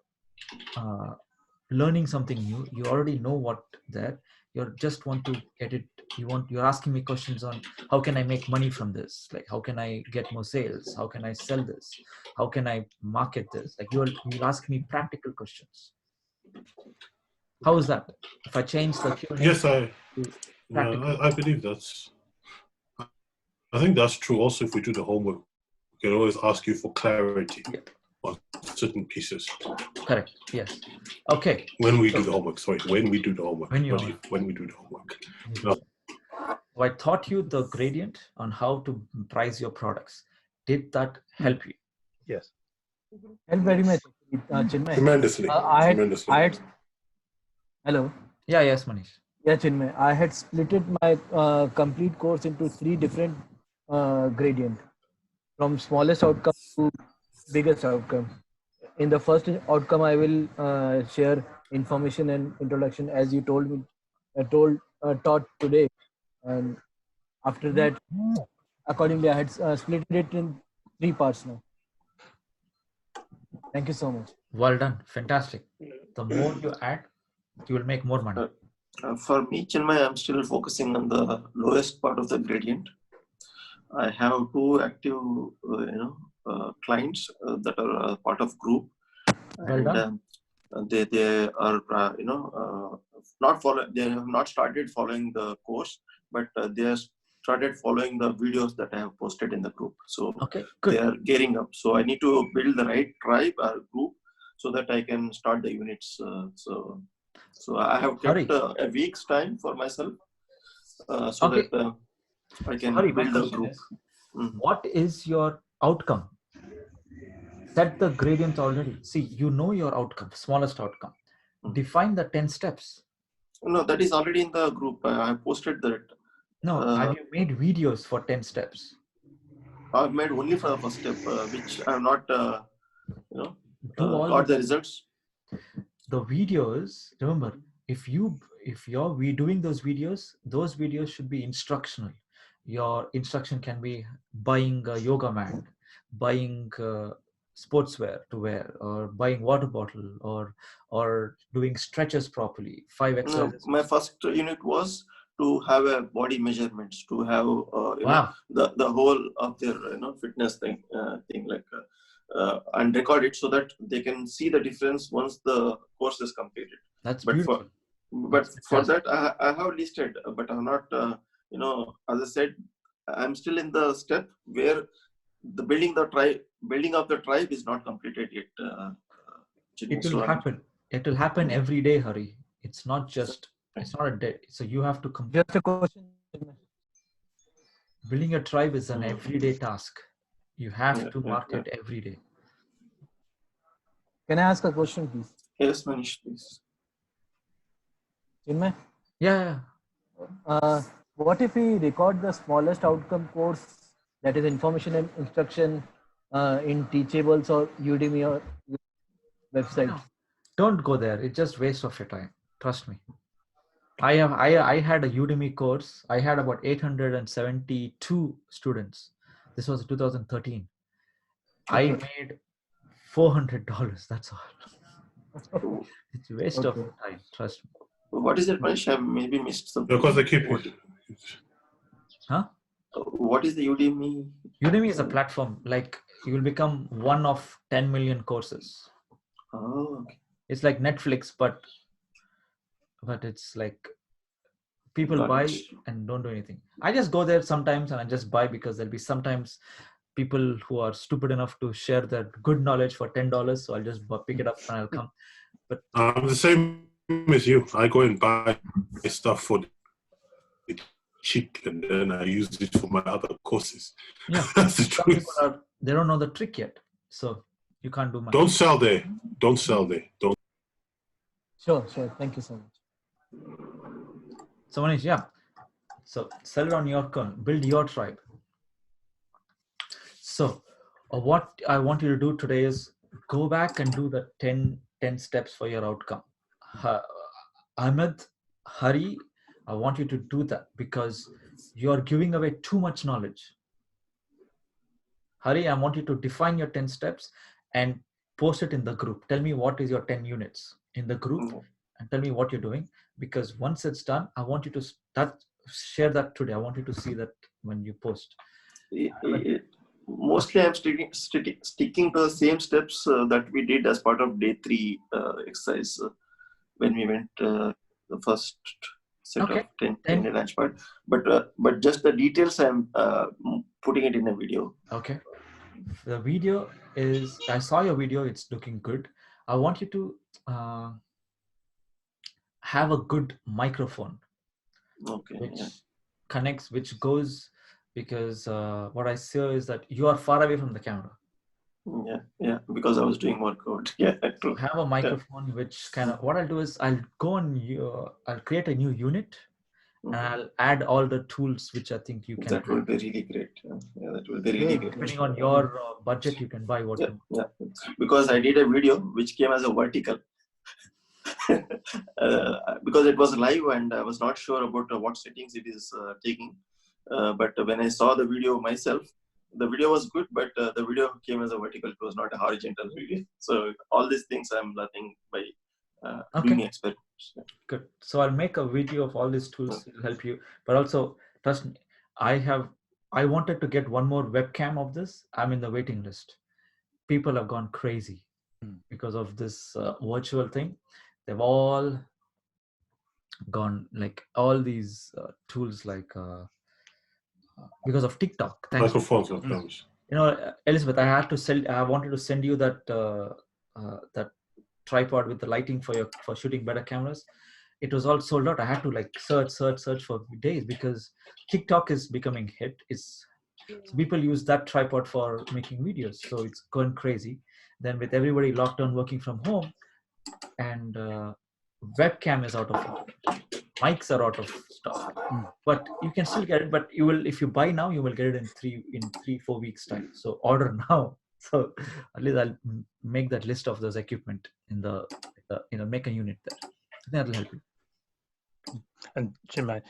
learning something new. You already know what there. You just want to get it. You're asking me questions on how can I make money from this? Like how can I get more sales? How can I sell this? How can I market this? Like you'll ask me practical questions. How is that? If I change the Q&A,
yes, I believe that's. I think that's true. Also, if we do the homework, we can always ask you for clarity on certain pieces.
Correct. Yes. Okay.
When we do the homework, sorry. When we do the homework.
When
we do the homework.
No. So I taught you the gradient on how to price your products. Did that help you?
Yes.
Help very much, Chinmay.
Tremendously.
I had Hello.
Yeah, yes, Manish.
Yeah, Chinmay. I had splitted my complete course into 3 different gradient, from smallest outcome to biggest outcome. In the first outcome, I will share information and introduction as you told me, taught today, and after that, accordingly, I had split it in 3 parts now. Thank you so much.
Well done. Fantastic. The more you add, you will make more money.
For me, Chinmay, I'm still focusing on the lowest part of the gradient. I have 2 active, clients that are part of group,
Well
and
done.
they are not follow. They have not started following the course, but they have started following the videos that I have posted in the group. So
Okay,
they
good.
are gearing up. So I need to build the right tribe or group so that I can start the units. So I have kept
Hari.
a week's time for myself so
Okay.
that I
So
can
Hari, my
build the
question
group.
is, what is your outcome? Set the gradient already. See, you know your outcome, smallest outcome. Define the 10 steps.
No, that is already in the group. I have posted that.
No, have you made videos for 10 steps?
I've made only for the first step, which I have not, got the results.
The videos, remember, if you're doing those videos should be instructional. Your instruction can be buying a yoga mat, buying sportswear to wear, or buying water bottle, or doing stretches properly, 5
No,
exercises.
my first unit was to have a body measurements, to have
Wow.
the whole of their fitness thing like and record it so that they can see the difference once the course is completed.
That's
But
beautiful.
for that I have listed, but I'm not as I said, I'm still in the step where the building of the tribe is not completed yet.
It will happen. It will happen every day, Hari. It's not a day. So you have to complete.
Just a question.
Building a tribe is an everyday task. You have to mark it every day.
Can I ask a question, please?
Yes, Manish, please.
Chinmay?
Yeah.
What if we record the smallest outcome course, that is information and instruction, in Teachables or Udemy or websites?
No. Don't go there. It's just waste of your time. Trust me. I had a Udemy course. I had about 872 students. This was 2013. I made $400. That's all. It's a waste of time. Trust me.
What is it, Manish? I maybe missed something.
Because they keep it.
Huh?
What is the Udemy?
Udemy is a platform. Like, you will become one of 10 million courses.
Oh, okay.
It's like Netflix, but it's like people buy and don't do anything. I just go there sometimes and I just buy because there'll be sometimes people who are stupid enough to share their good knowledge for $10. So I'll just pick it up and I'll come. But
I'm the same as you. I go and buy stuff for the cheap and then I use it for my other courses.
Yeah,
That's the
some
truth.
people they don't know the trick yet. So you can't do much.
Don't sell there. Don't sell there. Don't.
Sure. Thank you so much.
So Manish, yeah. So sell it on your coin. Build your tribe. So what I want you to do today is go back and do the 10 steps for your outcome. Ahmed, Hari, I want you to do that because you're giving away too much knowledge. Hari, I want you to define your 10 steps and post it in the group. Tell me what is your 10 units in the group and tell me what you're doing, because once it's done, I want you to share that today. I want you to see that when you post.
Mostly I'm sticking to the same steps that we did as part of day 3 exercise when we went the first set of 10 in Launchpad. But just the details I'm putting it in a video.
Okay. The video is, I saw your video, it's looking good. I want you to have a good microphone.
Okay.
Which connects, which goes, because what I see is that you are far away from the camera.
Yeah, because I was doing workout. Yeah, true.
Have a microphone which kind of, what I'll do is I'll go on I'll create a new unit and I'll add all the tools which I think you can.
That will be really great. Yeah, that will be really great.
Depending on your budget, you can buy what you want.
Yeah, because I did a video which came as a vertical. Because it was live and I was not sure about what settings it is taking. But when I saw the video myself, the video was good, but the video came as a vertical. It was not a horizontal video. So all these things I'm learning by doing experiments.
Good. So I'll make a video of all these tools to help you. But also, trust me, I wanted to get one more webcam of this. I'm in the waiting list. People have gone crazy because of this virtual thing. They've all gone, like all these tools, like because of TikTok. Thanks.
Microphones.
You know, Elizabeth, I wanted to send you that that tripod with the lighting for shooting better cameras. It was all sold out. I had to like search for days because TikTok is becoming hit. So people use that tripod for making videos, so it's going crazy. Then with everybody locked down, working from home, and webcam is out of it. Mics are out of stock, but you can still get it. But you will, if you buy now, you will get it in 3-4 weeks time. So order now. So at least I'll make that list of those equipment in the make a unit there. I think that'll help you.
And Chinmai,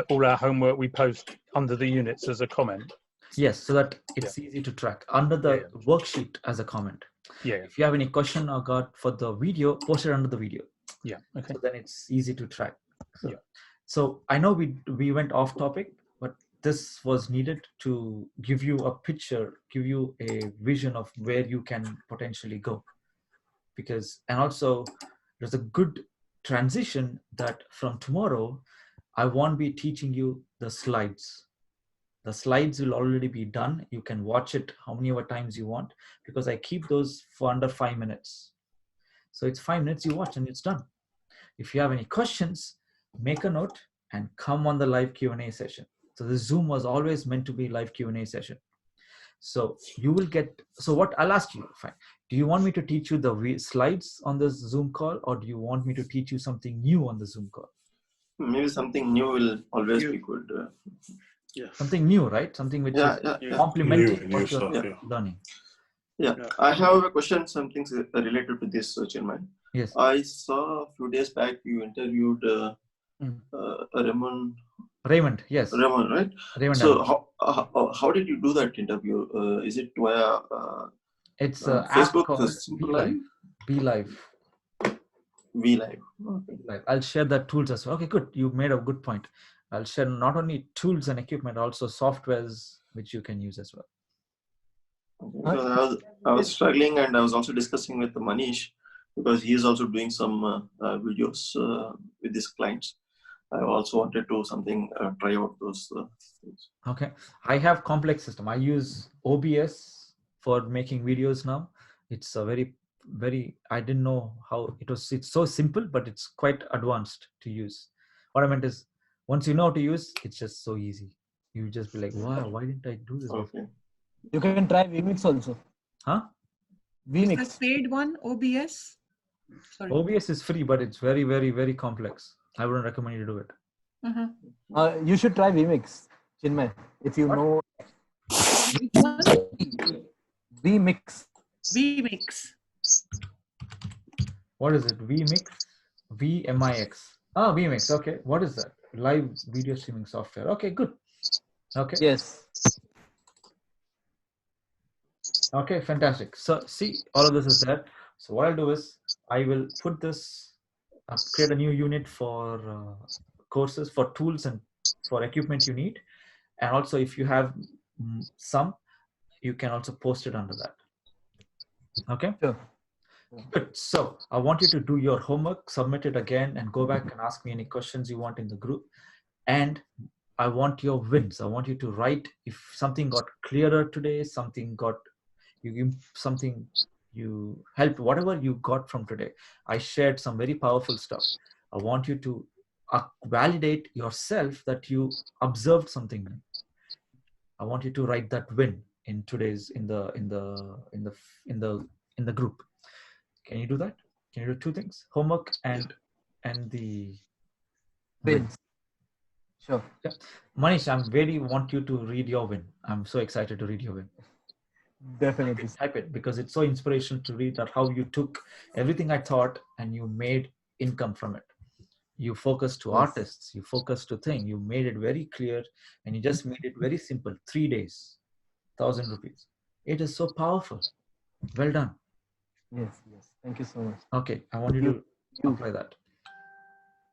all our homework we post under the units as a comment.
Yes, so that it's easy to track under the worksheet as a comment.
Yeah.
If you have any question or got for the video, post it under the video.
Yeah. Okay.
So then it's easy to track. So I know we went off topic, but this was needed to give you a picture, give you a vision of where you can potentially go. And also there's a good transition that from tomorrow, I won't be teaching you the slides. The slides will already be done. You can watch it how many times you want, because I keep those for under 5 minutes. So it's 5 minutes you watch and it's done. If you have any questions, make a note and come on the live Q&A session. So the Zoom was always meant to be live Q&A session. So you will get, so what I'll ask you, fine. Do you want me to teach you the slides on this Zoom call, or do you want me to teach you something new on the Zoom call?
Maybe something new will always be good.
Something new, right? Something which is complementing what you're learning.
Yeah, I have a question, something related to this, Chinmai.
Yes.
I saw a few days back you interviewed Raymond,
yes.
Raymond, right?
Raymond.
So how did you do that interview? Is it via
it's
Facebook Live?
VLive.
VLive.
Okay. I'll share the tools as well. Okay, good. You made a good point. I'll share not only tools and equipment, also softwares which you can use as well.
Because I was struggling, and I was also discussing with Manish, because he is also doing some videos with his clients. I also wanted to try out those things.
Okay, I have complex system. I use OBS for making videos now. It's a very I didn't know how it was. It's so simple, but it's quite advanced to use. What I meant is, once you know how to use, it's just so easy. You just be like, wow, why didn't I do this?
Okay.
You can try vMix also.
Huh?
vMix.
Is the paid one, OBS? Sorry.
OBS is free, but it's very, very, very complex. I wouldn't recommend you to do it.
You should try vMix, Chinmai, if you know. vMix.
vMix.
What is it? vMix? VMIX. Ah, vMix. Okay. What is that? Live video streaming software. Okay, good. Okay.
Yes.
Okay, fantastic. So see, all of this is there. So what I'll do is I will put this, create a new unit for courses, for tools and for equipment you need. And also if you have some, you can also post it under that. Okay.
Sure.
Good. So I want you to do your homework, submit it again, and go back and ask me any questions you want in the group. And I want your wins. I want you to write if something got clearer today, something you helped, whatever you got from today. I shared some very powerful stuff. I want you to validate yourself that you observed something new. I want you to write that win. in today's in the group. Can you do that? Can you do two things? Homework and the
Wins. Sure.
Yeah. Manish, I really want you to read your win. I'm so excited to read your win.
Definitely.
Type it because it's so inspirational to read that how you took everything I thought and you made income from it. You focused to artists, you focused to thing, you made it very clear and you just made it very simple. 3 days, 1,000 rupees. It is so powerful. Well done.
Yes. Thank you so much.
Okay, I want you to apply that.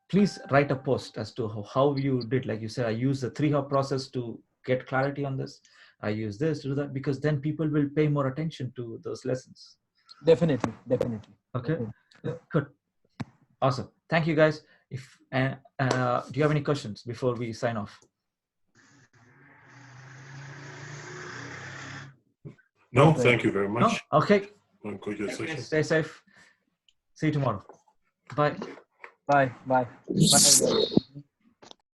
Please write a post as to how you did. Like you said, I use the 3-hop process to get clarity on this. I use this to do that because then people will pay more attention to those lessons.
Definitely.
Okay, good. Awesome. Thank you guys. If do you have any questions before we sign off?
No, thank you very much.
No? Okay.
Okay,
stay safe. See you tomorrow. Bye.
Bye.